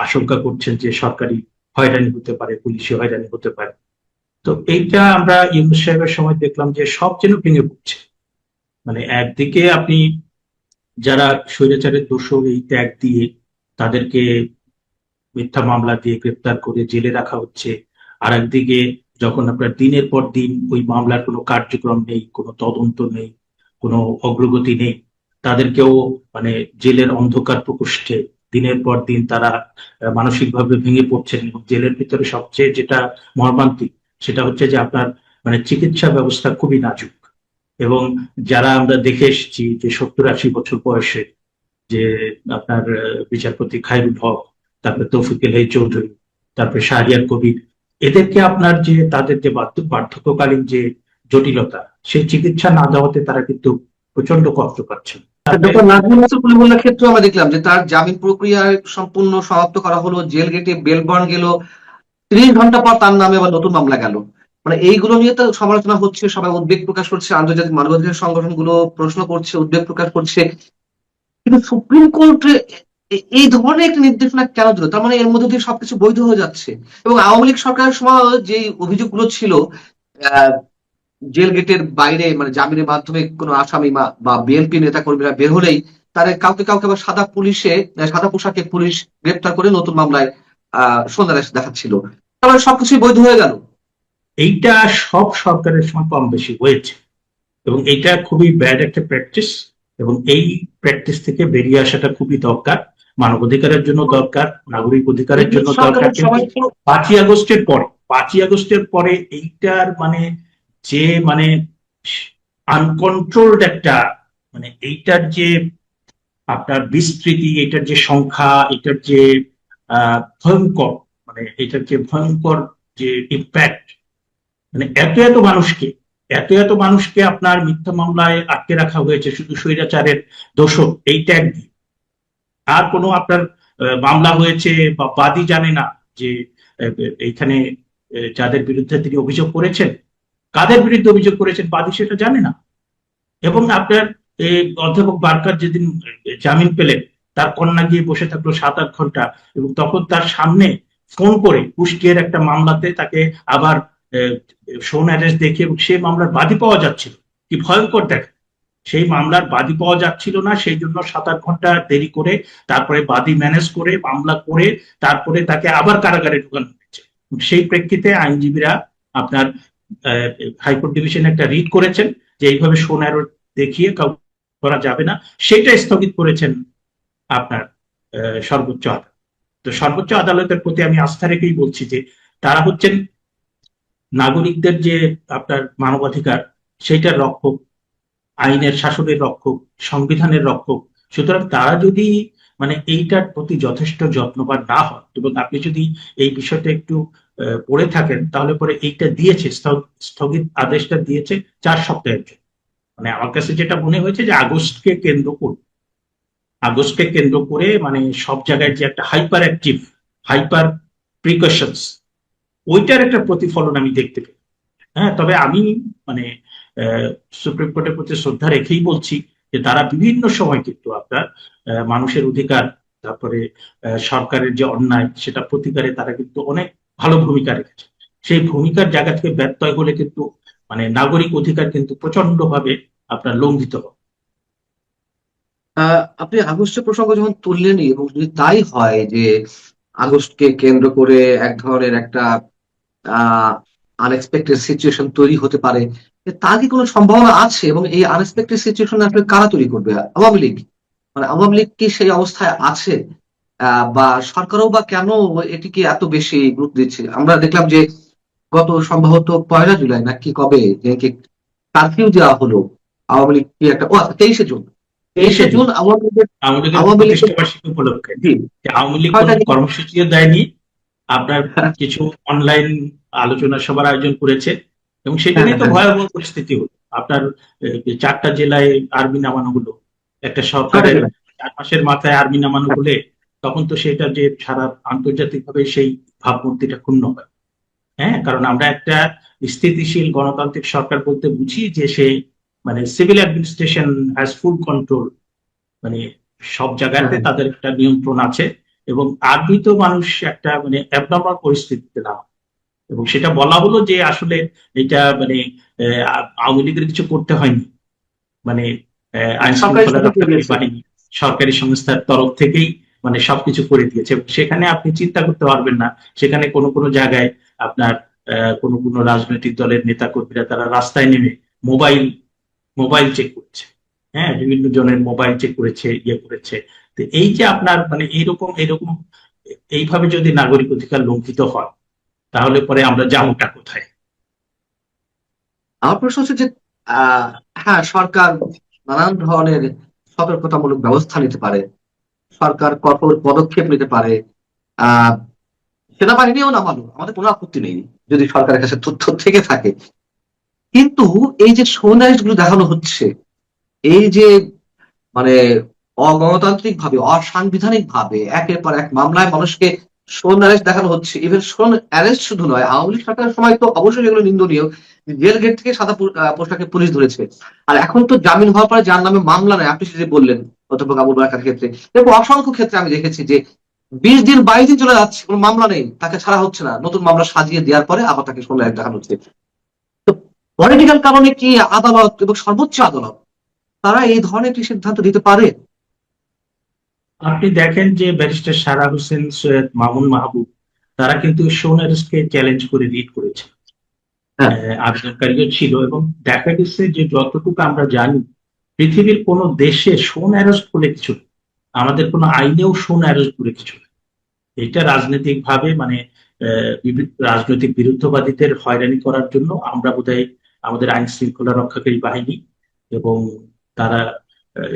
আশঙ্কা করছেন যে সরকারি হয়রানি হতে পারে, পুলিশি হয়রানি হতে পারে। তো এইটা আমরা ইউনূস সাহেবের সময় দেখলাম যে সব যেন ভেঙে পড়ছে। মানে একদিকে আপনি যারা স্বৈরাচারের দোষর এই ট্যাগ দিয়ে তাদেরকে মিথ্যা মামলা দিয়ে গ্রেপ্তার করে জেলে রাখা হচ্ছে, আর একদিকে যখন আপনার দিনের পর দিন ওই মামলার কোনো কার্যক্রম নেই, কোনো তদন্ত নেই, কোনো অগ্রগতি নেই, তাদেরকেও মানে জেলের অন্ধকার প্রকোষ্ঠে দিনের পর দিন তারা মানসিকভাবে ভেঙে পড়ছেন। এবং জেলের ভিতরে সবচেয়ে যেটা মর্মান্তিক সেটা হচ্ছে যে আপনার মানে চিকিৎসা ব্যবস্থা খুবই নাজুক। এবং যারা আমরা দেখে এসেছি যে 70-80 বছর বয়সে যে আপনার বিচারপতি খায়রুল হক, তারপরে তৌফিক এলাহি চৌধুরী, তারপরে শাহরিয়ার কবির, এদেরকে আপনার যে তাদের যে বার্ধক্যকালীন যে জটিলতা, সেই চিকিৎসা না দেওয়াতে তারা কিন্তু প্রচন্ড কষ্ট পাচ্ছেন। ডক্টর নাজমুল হাসান কলিমুল্লাহর ক্ষেত্রে আমরা দেখলাম যে তার জামিন প্রক্রিয়া সম্পূর্ণ সমাপ্ত করা হলো, জেল গেটে বেল বন্ড গেল, 30 ঘন্টা পর তার নামে আবার নতুন মামলা গেল। মানে এইগুলো নিয়ে তো সমালোচনা হচ্ছে, সবাই উদ্বেগ প্রকাশ করছে, আন্তর্জাতিক মানবাধিকার সংগঠনগুলো প্রশ্ন করছে, উদ্বেগ প্রকাশ করছে। কিন্তু সুপ্রিম কোর্ট এই ধরনের একটা নির্দেশনা কেন দিল? তার মানে এর মধ্যে দিয়ে সবকিছু বৈধ হয়ে যাচ্ছে। এবং আওয়ামী লীগ সরকারের সময় যে অভিযোগগুলো ছিল, জেল গেটের বাইরে মানে জামিনের মাধ্যমে কোনো আসামি বা বিএনপি নেতা কর্মীরা বের হলেই তারা কাউকে কাউকে আবার সাদা পোশাকে পুলিশ গ্রেপ্তার করে নতুন মামলায় সন্ধ্যাদেশ দেখাচ্ছিল। তারপরে সবকিছুই বৈধ হয়ে গেল। এইটা সব সরকারের সময় কম বেশি হয়েছে, এবং এইটা খুবই ব্যাড একটা প্র্যাকটিস। এবং এই প্র্যাকটিস থেকে বেরিয়ে আসাটা খুবই দরকার, মানবাধিকারের জন্য দরকার, নাগরিক অধিকারের জন্য দরকার। কিন্তু 5ই আগস্টের পরে এইটার মানে যে মানে আনকন্ট্রোলড একটা মানে এইটার যে আপনার বিস্তৃতি, এটার যে সংখ্যা, এটার যে ভয়ঙ্কর মানে এটার যে ভয়ঙ্কর যে ইম্প্যাক্ট, মানে এত মানুষকে আপনার মিথ্যা মামলায় আটকে রাখা হয়েছে শুধু স্বৈরাচারের দোষক এই ট্যাগ দিয়ে। আর কোনো আপনার মামলা হয়েছে বা বাদী জানে না যে এইখানে যাদের বিরুদ্ধে তিনি অভিযোগ করেছেন, কাদের বিরুদ্ধে অভিযোগ করেছেন, বাদী সেটা জানে না। এবং আপনার অধ্যাপক বারকার যেদিন জামিন পেলেন, তার কন্যা গিয়ে বসে থাকলো 7-8 ঘন্টা, এবং তখন তার সামনে ফোন করে কুষ্টিয়ার একটা মামলাতে তাকে আবার শোন অ্যারেস্ট দেখে, এবং সেই মামলার বাদী পাওয়া যাচ্ছিল। কি ভয়ঙ্কর দেখেন, সেই মামলার বাদী পাওয়া যাচ্ছিল না, সেই জন্য 7-8 ঘন্টা দেরি করে তারপরে বাদী ম্যানেজ করে মামলা করে তারপরে তাকে আবার কারাগারে ঢুকানো হয়েছে। সেই প্রেক্ষিতে আইনজীবীরা আপনার হাইকোর্ট ডিভিশনে একটা রিট করেছেন যে এইভাবে শোন অ্যারেস্ট দেখিয়ে করা যাবে না, সেটা স্থগিত করেছেন আপনার সর্বোচ্চ আদালত। তো সর্বোচ্চ আদালতের প্রতি আমি আস্থা রেখেই বলছি যে তারা হচ্ছেন নাগরিকদের যে আপনার মানবাধিকার সেইটার রক্ষক, আইনের শাসনের রক্ষক, সংবিধানের রক্ষক। সুতরাং তারা যদি মানে এইটার প্রতি যথেষ্ট যত্নবান না হয়, এবং আপনি যদি এই বিষয়টা একটু পড়ে থাকেন, তাহলে পরে এইটা দিয়েছে, স্থগিত আদেশটা দিয়েছে 4 সপ্তাহের জন্য। মানে আমার কাছে যেটা মনে হয়েছে যে আগস্টকে কেন্দ্র করে মানে সব জায়গায় যে একটা হাইপার প্রিকশনস, ওইটার একটা প্রতিফলন আমি দেখতে পাই। হ্যাঁ, তবে আমি মানে সুপ্রিম কোর্টের প্রতি শ্রদ্ধা রেখেই বলছি যে তারা বিভিন্ন সময় কিন্তু আপনার মানুষের অধিকার, তারপরে সরকারের যে অন্যায় সেটা প্রতিকারে তারা কিন্তু অনেক ভালো ভূমিকা রেখেছে। সেই ভূমিকার জায়গা থেকে ব্যত্যয় হলে কিন্তু মানে নাগরিক অধিকার কিন্তু প্রচন্ড ভাবে আপনার লঙ্ঘিত হবে। আপনি আগস্টের প্রসঙ্গ যখন তুললেনই, এবং যদি তাই হয় যে আগস্টকে কেন্দ্র করে এক ধরনের একটা আনএক্সপেক্টেড সিচুয়েশন তৈরি হতে পারে, তার কি কোনো সম্ভাবনা আছে? এবং এই আনএক্সপেক্টেড সিচুয়েশন আসলে কারা তৈরি করবে? আওয়ামী লীগ? মানে আওয়ামী লীগ কি সেই অবস্থায় আছে? বা সরকারও বা কেন এটিকে এত বেশি গুরুত্ব দিচ্ছে? আমরা দেখলাম যে গত সম্ভবত 1 জুলাই নাকি কবে কারফিউ দেওয়া হলো আওয়ামী লীগ কি একটা 23শে জুন আওয়ামী লীগ প্রতিষ্ঠাবার্ষিকী উপলক্ষে আওয়ামী লীগ কোনো কর্মসূচিও দেয়নি, আপনার কিছু অনলাইন আলোচনা সভার আয়োজন করেছে, এবং সেটা নিয়ে তো ভয়াবহ পরিস্থিতি হলো। আপনার 4টা জেলায় আর্মি নামানো হলো, একটা সরকারের 4 মাসের মাথায় আর্মি নামানো হলে তখন তো সেটা যে সারা আন্তর্জাতিক ভাবে সেই ভাবমূর্তিটা ক্ষুণ্ণ হয়। হ্যাঁ, কারণ আমরা একটা স্থিতিশীল গণতান্ত্রিক সরকার বলতে বুঝি যে সে মানে civil administration has full control, মানে সব জায়গাতে হ্যাঁ, তাদের একটা নিয়ন্ত্রণ আছে, এবং আর্মিত মানুষ একটা মানে অ্যাবনর্মাল পরিস্থিতিতে না। এবং সেটা বলা হলো যে আসলে এটা মানে আওয়ামী লীগের কিছু করতে হয়নি, মানে আইন সরকারি শৃঙ্খলা সাথে করে রক্ষাকারী দিয়েছে। বাহিনী সরকারি সংস্থার তরফ থেকেই মানে সবকিছু করে দিয়েছে। এবং সেখানে আপনি চিন্তা করতে পারবেন না, সেখানে কোনো কোনো জায়গায় আপনার কোনো কোনো রাজনৈতিক দলের নেতা কর্মীরা তারা রাস্তায় নেমে মোবাইল মোবাইল চেক করেছে। হ্যাঁ, বিভিন্ন জনের মোবাইল চেক করেছে, ইয়ে করেছে। তো এই যে আপনার মানে এইরকম এইরকম এইভাবে যদি নাগরিক অধিকার লঙ্ঘিত হয়, তাহলে পরে আমরা যাবোটা কোথায়? আমার প্রশ্ন হচ্ছে যে আহ হ্যাঁ, সরকার নানান ধরনের সতর্কতামূলক ব্যবস্থা নিতে পারে, সরকার কঠোর পদক্ষেপ নিতে পারে। আহ সেনাবাহিনীও নামানো আমাদের কোনো আপত্তি নেই যদি সরকারের কাছে তথ্য থেকে থাকে। কিন্তু এই যে সৌন্দর্য গুলো দেখানো হচ্ছে, এই যে মানে অগণতান্ত্রিক ভাবে অসাংবিধানিক ভাবে একের পর এক মামলায় মানুষকে শোন অ্যারেস্ট দেখানো হচ্ছে। ইভেন শোন অ্যারেস্ট শুধু নয়, আওয়ামী লীগ সরকারের সময় তো অবশ্যই এগুলো নিন্দনীয়, জেল গেট থেকে সাদা পোশাকে পুলিশ ধরেছে। আর এখন তো জামিন হওয়ার পরে যার নামে মামলা নয়, আপনি যে বললেন অধ্যাপক আবুল বারাকার ক্ষেত্রে, এরকম অসংখ্য ক্ষেত্রে আমি দেখেছি যে 20 দিন 22 দিন চলে যাচ্ছে, কোনো মামলা নেই, তাকে ছাড়া হচ্ছে না, নতুন মামলা সাজিয়ে দেওয়ার পরে আবার তাকে শোন অ্যারেস্ট দেখানো হচ্ছে। তো পলিটিক্যাল কারণে কি আদালত এবং সর্বোচ্চ আদালত তারা এই ধরনের একটি সিদ্ধান্ত দিতে পারে? আপনি দেখেন যে ব্যারিস্টার সারা হোসেন, সৈয়দ মামুন মাহবুব, তারা কিন্তু সোনারসকে চ্যালেঞ্জ করে রিট করেছে, হ্যাঁ, আবেদনকারীও ছিল। এবং দেখা গেছে যে যতটুকু আমরা জানি, পৃথিবীর কোন দেশে সোন অ্যারেস্ট বলে কিছু নেই। আমাদের কোনো আইনেও সোন অ্যারেস্ট বলে কিছু নেই। এটা রাজনৈতিক ভাবে মানে রাজনৈতিক বিরুদ্ধবাদীদের হয়রানি করার জন্য আমরা বোধহয় আমাদের আইন শৃঙ্খলা রক্ষাকারী বাহিনী এবং তারা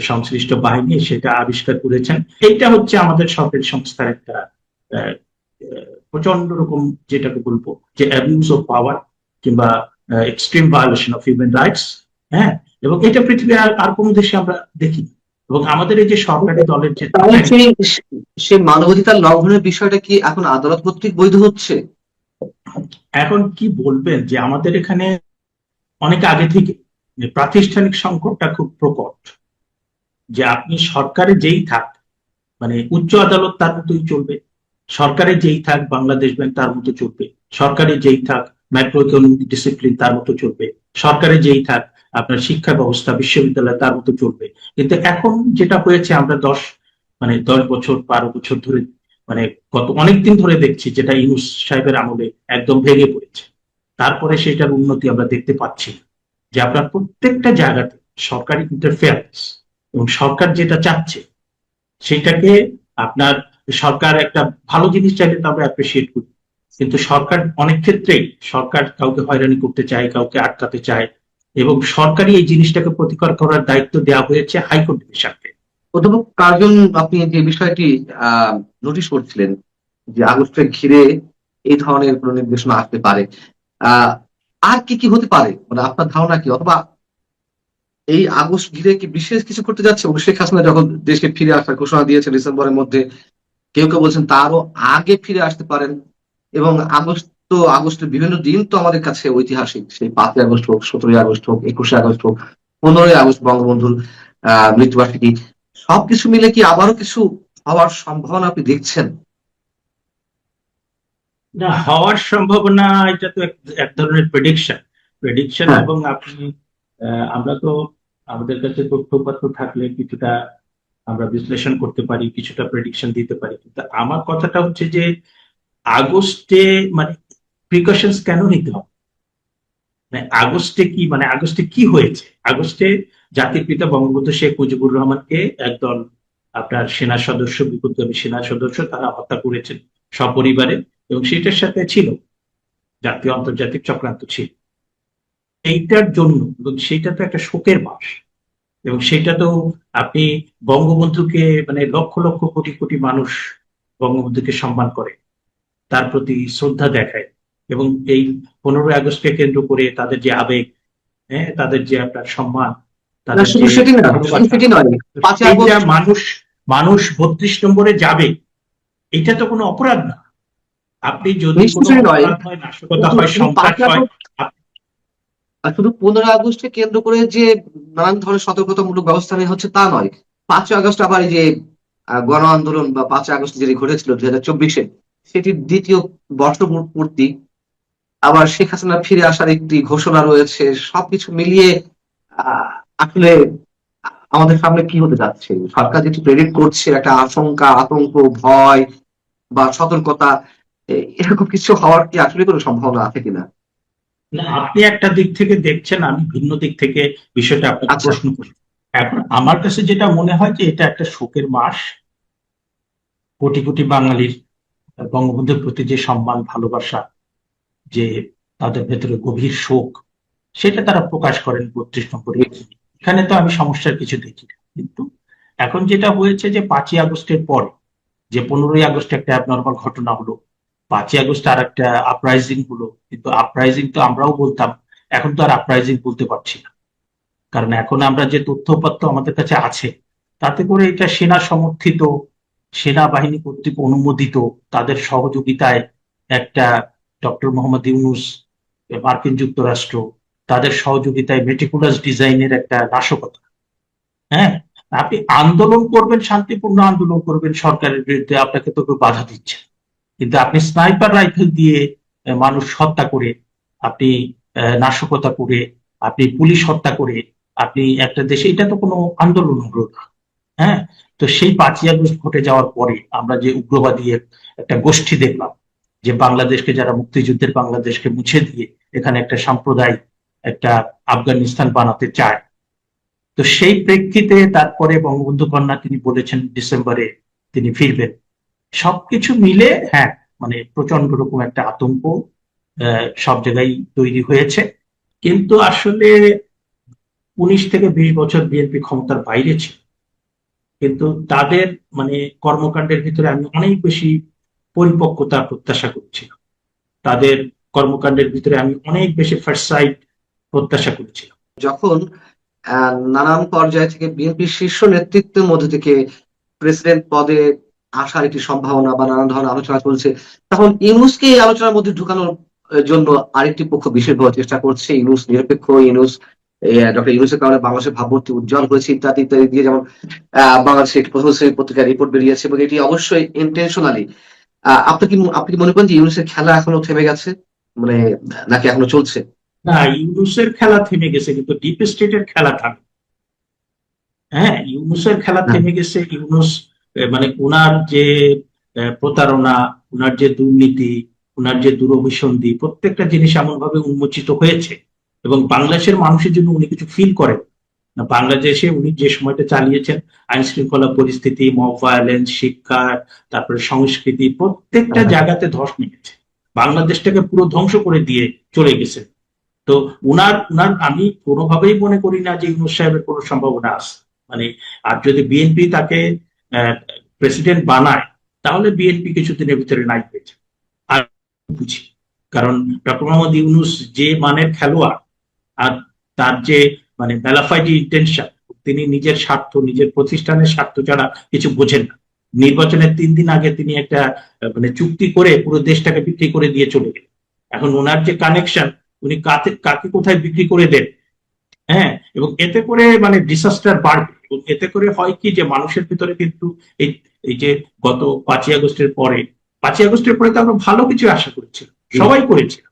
সংশ্লিষ্ট বাহিনী সেটা আবিষ্কার করেছেন। এটা হচ্ছে আমাদের সরকারি সংস্থার একটা প্রচন্ড রকম, যেটাকে বলবো যে অ্যাবিউজ অফ পাওয়ার কিংবা extreme violation of human rights. হ্যাঁ, এবং এটা পৃথিবীর আর কোনো দেশে আমরা দেখি। এবং আমাদের এই যে সরকারি দলের যে তাহলে সেই মানবাধিকার লঙ্ঘনের বিষয়টা কি এখন আদালত কর্তৃক বৈধ হচ্ছে? এখন কি বলবেন যে আমাদের এখানে অনেক আগে থেকে যে প্রাতিষ্ঠানিক সংকটটা খুব প্রকট, যে আপনি সরকারে যেই থাক, মানে উচ্চ আদালত তার মতোই চলবে, সরকারে যেই থাক বাংলাদেশ ব্যাংক তার মতো চলবে, সরকারে যেই থাক ম্যাক্রো ইকোনমিক ডিসিপ্লিন তার মতো চলবে, সরকারে যেই থাক আপনার শিক্ষা ব্যবস্থা বিশ্ববিদ্যালয় তার মতো চলবে। কিন্তু এখন যেটা হয়েছে, আমরা 10 বছর 12 বছর ধরে মানে গত অনেকদিন ধরে দেখছি, যেটা ইউনূস সাহেবের আমলে একদম ভেঙে পড়েছে। তারপরে সেটার উন্নতি আমরা দেখতে পাচ্ছি না। যে আপনার প্রত্যেকটা জায়গাতে সরকারি ইন্টারফেয়ারেন্স, এবং সরকার যেটা চাচ্ছে সেটাকে আপনার, সরকার একটা ভালো জিনিস চাইলে তো আমরা অ্যাপ্রিসিয়েট করি, কিন্তু সরকার অনেক ক্ষেত্রেই সরকার কাউকে হয়রানি করতে চায়, কাউকে আটকাতে চায়, এবং সরকারি এই জিনিসটাকে প্রতিকার করার দায়িত্ব দেওয়া হয়েছে হাইকোর্ট ডিভিশনকে। অধ্যাপক কার্জন, আপনি যে বিষয়টি নোটিশ করছিলেন যে আগস্টকে ঘিরে এই ধরনের কোনো নির্দেশনা আসতে পারে, আহ আর কি কি হতে পারে, মানে আপনার ধারণা কি? অথবা এই আগস্ট ঘিরে কি বিশেষ কিছু করতে যাচ্ছে? শেখ হাসিনা যখন দেশকে ফিরে আসার ঘোষণা দিয়েছেন ডিসেম্বরের মধ্যে, কেউ কেউ বলছেন তারও আগে ফিরে আসতে পারেন। এবং আগস্টের বিভিন্ন দিন তো আমাদের কাছে ঐতিহাসিক, সেই 5ই আগস্ট হোক, 17ই আগস্ট হোক, 21শে আগস্ট হোক, 15ই আগস্ট বঙ্গবন্ধুর মৃত্যুবার্ষিকী, সবকিছু মিলে কি আবারও কিছু হওয়ার সম্ভাবনা আপনি দেখছেন? না, হওয়ার সম্ভাবনা, এটা তো এক ধরনের প্রেডিকশন প্রেডিকশন হ্যাঁ, এবং আপনি আমরা তো আমাদের কাছে তথ্যপত্র থাকলে কিছুটা আমরা বিশ্লেষণ করতে পারি, কিছুটা প্রেডিকশন দিতে পারি। কিন্তু আমার কথাটা হচ্ছে যে আগস্টে মানে প্রিকশনস কেন নিতে হবে? আগস্টে কি হয়েছে? আগস্টে জাতির পিতা বঙ্গবন্ধু শেখ মুজিবুর রহমানকে একদল আপনার সেনা সদস্য, বিপদগামী সেনা সদস্য, তারা হত্যা করেছেন সপরিবারে, এবং সেটার সাথে ছিল জাতীয় আন্তর্জাতিক চক্রান্ত ছিল এইটার জন্য। এবং সেইটা তো একটা শোকের মাস, এবং সেটা তো আপনি বঙ্গবন্ধুকে মানে লক্ষ লক্ষ কোটি কোটি মানুষ বঙ্গবন্ধুকে সম্মান করে, তার প্রতি শ্রদ্ধা দেখায়। এবং এই 15ই আগস্টকে কেন্দ্র করে তাদের যে আবেগ, হ্যাঁ, তাদের যে আপনার সম্মান, না তাদের শুধু যে সেটি না, শুধু ভালোবাসা, সেটি নয়, 5ই এইটা আগস্ট মানুষ 32 নম্বরে যাবে, এটা তো কোনো অপরাধ না। আপনি যদি কোনো নিশ্চয়ই নয়, অপরাধ হয়, নাশকতা শুধু হয়, শুধু সন্ত্রাস 5ই হয়, আগস্ট আর শুধু 15ই আগস্টকে কেন্দ্র করে যে নানান ধরনের সতর্কতামূলক ব্যবস্থা নেওয়া হচ্ছে তা নয়। 5ই আগস্ট আবার এই যে গণ আন্দোলন বা 5ই আগস্ট যেটি ঘটেছিল 2024-এ, সেটির দ্বিতীয় বর্ষপূর্তি, আবার শেখ হাসিনা ফিরে আসার একটি ঘোষণা রয়েছে। সবকিছু মিলিয়ে আহ, আসলে আমাদের সামনে কি হতে যাচ্ছে, সরকার যেটি প্রেডিক্ট করছে একটা আশঙ্কা, আতঙ্ক, ভয় বা সতর্কতা, এরকম কিছু হওয়ার কি আসলে কোনো সম্ভাবনা আছে কিনা? না, আপনি একটা দিক থেকে দেখছেন, আমি ভিন্ন দিক থেকে বিষয়টা আপনাকে আচ্ছা, প্রশ্ন করি। এখন আমার কাছে যেটা মনে হয় যে এটা একটা শোকের মাস। কোটি কোটি বাঙালির বঙ্গবন্ধুর প্রতি যে সম্মান, ভালোবাসা, যে তাদের ভেতরে গভীর শোক, সেটা তারা প্রকাশ করেন 32 নম্বর ইউনিটে। এখানে তো আমি সমস্যার কিছু দেখি না। কিন্তু এখন যেটা হয়েছে যে 5ই আগস্টের পরে যে 15ই আগস্ট একটা অ্যাবনর্মাল ঘটনা হলো, 5ই আগস্ট আর একটা আপরাইজিং হলো, কিন্তু আপরাইজিং তো আমরাও বলতাম, এখন তো আর আপরাইজিং বলতে পারছি না। কারণ এখন আমরা যে তথ্যপত্র আমাদের কাছে আছে, তাতে করে এটা সেনা সমর্থিত, সেনাবাহিনী কর্তৃক অনুমোদিত, তাদের সহযোগিতায় একটা ডক্টর মোহাম্মদ ইউনূস, মার্কিন যুক্তরাষ্ট্র, তাদের সহযোগিতায় মেটিকুলাস ডিজাইনের একটা নাশকতা। হ্যাঁ, আপনি আন্দোলন করবেন, শান্তিপূর্ণ আন্দোলন করবেন সরকারের বিরুদ্ধে, আপনাকে তো কেউ বাধা দিচ্ছে না। কিন্তু আপনি স্নাইপার রাইফেল দিয়ে মানুষ হত্যা করে, আপনি নাশকতা করে, আপনি পুলিশ হত্যা করে, আপনি একটা দেশে, এটা তো কোনো আন্দোলন হলো না। হ্যাঁ, তো সেই 5ই আগস্ট ঘটে যাওয়ার পরে আমরা যে উগ্রবাদী একটা গোষ্ঠী দেখলাম, যে বাংলাদেশকে, যারা মুক্তিযুদ্ধের বাংলাদেশকে মুছে দিয়ে এখানে একটা সাম্প্রদায়িক একটা আফগানিস্তান বানাতে চায়। তো সেই প্রেক্ষিতে তারপরে বঙ্গবন্ধু কন্যা তিনি বলেছেন ডিসেম্বরে তিনি ফিরবেন। সবকিছু মিলে হ্যাঁ, মানে প্রচন্ড রকম একটা আতঙ্ক সব জায়গায় তৈরি হয়েছে। কিন্তু আসলে 19 থেকে 20 বছর বিএনপি ক্ষমতার বাইরে ছিল, কিন্তু তাদের মানে কর্মকাণ্ডের ভিতরে আমি অনেক বেশি পরিপক্কতা প্রত্যাশা করছিলাম। তাদের কর্মকাণ্ডের ভিতরে আমি অনেক বেশি ফারসাইট প্রত্যাশা করছিলাম। যখন নানান পর্যায় থেকে বিএনপির শীর্ষ নেতৃত্বের মধ্যে থেকে প্রেসিডেন্ট পদে আসার একটি সম্ভাবনা বা নানান ধরনের আলোচনা চলছে, তখন ইউনূসকে এই আলোচনার মধ্যে ঢুকানোর জন্য আরেকটি পক্ষ বিশেষভাবে চেষ্টা করছে। ইউনূস নিরপেক্ষ, ইউনূস ডক্টর ইউনূসের কারণে বাংলাদেশের ভাবমূর্তি উজ্জ্বল হয়েছে, ইত্যাদি ইত্যাদি দিয়ে, যেমন বাংলাদেশের একটি প্রথম শ্রেণীর পত্রিকার রিপোর্ট বেরিয়েছে, এবং এটি অবশ্যই ইন্টেনশনালি। আপনি কি মনে করেন যে ইউনূসের খেলা এখনো থেমে গেছে, মানে নাকি এখনো চলছে? না, ইউনূসের খেলা থেমে গেছে, কিন্তু ডিপ স্টেটের খেলা থামে। হ্যাঁ, ইউনূসের খেলা হ্যাঁ, থেমে গেছে। ইউনূস মানে ওনার যে প্রতারণা, ওনার যে দুর্নীতি, ওনার যে দুরভিসন্ধি, প্রত্যেকটা জিনিস এমন ভাবে উন্মোচিত হয়েছে, এবং বাংলাদেশের মানুষের জন্য উনি কিছু ফিল করেন না। বাংলাদেশে উনি যে সময়টা চালিয়েছেন, আইন শৃঙ্খলা পরিস্থিতি, মব ভায়োলেন্স, শিক্ষা, তারপরে সংস্কৃতি, প্রত্যেকটা হ্যাঁ, জায়গাতে ধস নেমেছে। বাংলাদেশটাকে পুরো ধ্বংস করে দিয়ে চলে গেছে। তো উনার উনার আমি কোনোভাবেই মনে করি না যে ইউনূস সাহেবের কোনো সম্ভাবনা আছে। মানে আর যদি বিএনপি তাকে প্রেসিডেন্ট বানায়, তাহলে বিএনপি কিছুদিনের ভিতরে নাই হয়েছে আর বুঝি। কারণ ডক্টর মোহাম্মদ ইউনূস যে মানের খেলোয়াড়, আর তার যে মানে বেলাফাইড ইন্টেনশন, তিনি নিজের স্বার্থ, নিজের প্রতিষ্ঠানের স্বার্থ ছাড়া কিছু বোঝেন না। নির্বাচনের 3 দিন আগে তিনি একটা মানে চুক্তি করে পুরো দেশটাকে বিক্রি করে দিয়ে চলে গেলেন। এখন ওনার যে কানেকশন, উনি কাকে কাকে কোথায় বিক্রি করে দেন। হ্যাঁ, এবং এতে করে মানে ডিসাস্টার বাড়বে, এবং এতে করে হয় কি যে মানুষের ভিতরে কিন্তু এই এই যে গত 5ই আগস্টের পরে, 5ই আগস্টের পরে তো আমরা ভালো কিছু আশা করেছিলাম, সবাই করেছিল,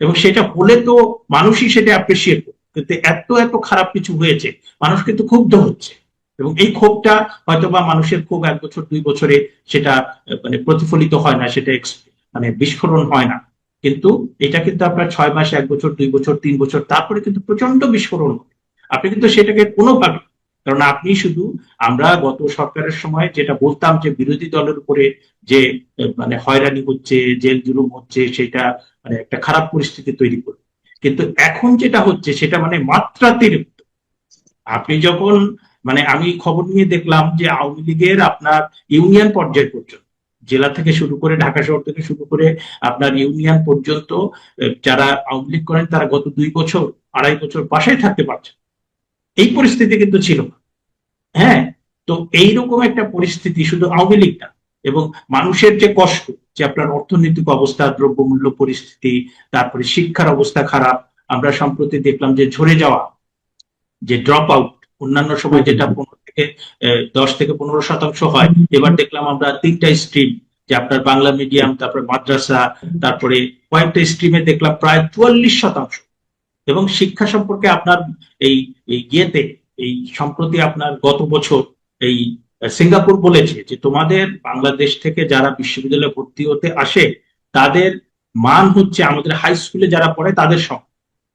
এবং সেটা হলে তো মানুষই সেটা অ্যাপ্রিসিয়েট করবে। কিন্তু এত এত খারাপ কিছু হয়েছে, মানুষ কিন্তু ক্ষুব্ধ হচ্ছে, এবং এই ক্ষোভটা হয়তো বা মানুষের ক্ষোভ 1 বছর 2 বছরে সেটা মানে প্রতিফলিত হয় না, সেটা মানে বিস্ফোরণ হয় না। কিন্তু এটা কিন্তু আপনার 6 মাস, 1 বছর, 2 বছর, 3 বছর, তারপরে কিন্তু প্রচন্ড বিস্ফোরণ হবে। আপনি কিন্তু সেটাকে কোনোভাবে, কারণ আপনি শুধু, আমরা গত সরকারের সময় যেটা বলতাম যে বিরোধী দলের উপরে যে মানে হয়রানি হচ্ছে, জেল জুলুম হচ্ছে, সেটা মানে একটা খারাপ পরিস্থিতি তৈরি করবে। কিন্তু এখন যেটা হচ্ছে সেটা মানে মাত্রাতিরিক্ত। আপনি যখন মানে আমি খবর নিয়ে দেখলাম যে আওয়ামী লীগের আপনার ইউনিয়ন পর্যায় পর্যন্ত, জেলা থেকে শুরু করে, ঢাকা শহর থেকে শুরু করে আপনার ইউনিয়ন পর্যন্ত, যারা আওয়ামী লীগ করেন তারা গত 2 বছর, 2.5 বছর বাসায় থাকতে পারছে। এই পরিস্থিতি কিন্তু ছিল না। হ্যাঁ, তো এইরকম একটা পরিস্থিতি শুধু আওয়ামী লীগ না, এবং মানুষের যে কষ্ট, যে আপনার অর্থনৈতিক অবস্থা, দ্রব্যমূল্য পরিস্থিতি, তারপরে শিক্ষার অবস্থা খারাপ। আমরা সম্প্রতি দেখলাম যে ঝরে যাওয়া, যে ড্রপ আউট, অন্যান্য সময় যেটা 10 থেকে 15% হয়, এবার দেখলাম আমরা 3টা স্ট্রিম, যে আপনার বাংলা মিডিয়াম, তারপরে মাদ্রাসা, তারপরে কয়েকটা স্ট্রিমে দেখলাম প্রায় 44%। এবং শিক্ষা সম্পর্কে আপনার এই এই ইয়েতে, এই সম্প্রতি আপনার গত বছর এই সিঙ্গাপুর বলেছে যে তোমাদের বাংলাদেশ থেকে যারা বিশ্ববিদ্যালয়ে ভর্তি হতে আসে তাদের মান হচ্ছে আমাদের হাই স্কুলে যারা পড়ে তাদের সমান।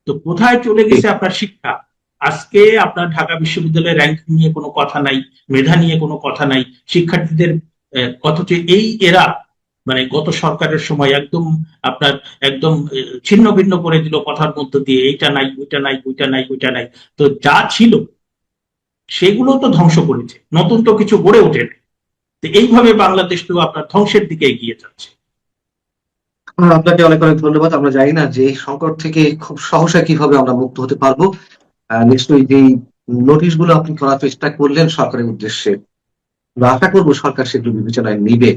তো কোথায় চলে গেছে আপনার শিক্ষা? আজকে আপনার ঢাকা বিশ্ববিদ্যালয়ের র্যাঙ্কিং নিয়ে কোনো কথা নাই, মেধা নিয়ে কোনো কথা নাই, শিক্ষার্থীদের অথচ এই এরা মানে গত সরকারের সময় একদম আপনার একদম ছিন্ন ভিন্ন করে দিল কথার মধ্য দিয়ে, এইটা নাই, ওইটা নাই, ওইটা নাই, ওইটা নাই। তো যা ছিল সেগুলো তো ধ্বংস করেছে, নতুন তো কিছু গড়ে ওঠেনি। তো এইভাবে বাংলাদেশ তো আপনার ধ্বংসের দিকে এগিয়ে যাচ্ছে। আপনাকে অনেক অনেক ধন্যবাদ। আমরা জানি না যে এই সংকট থেকে খুব সহসা কিভাবে আমরা মুক্ত হতে পারবো। নিশ্চয়ই যেই নোটিশগুলো আপনি করার চেষ্টা করলেন সরকারের উদ্দেশ্যে, আমরা আশা করবো সরকার সেগুলো বিবেচনায় নিবে।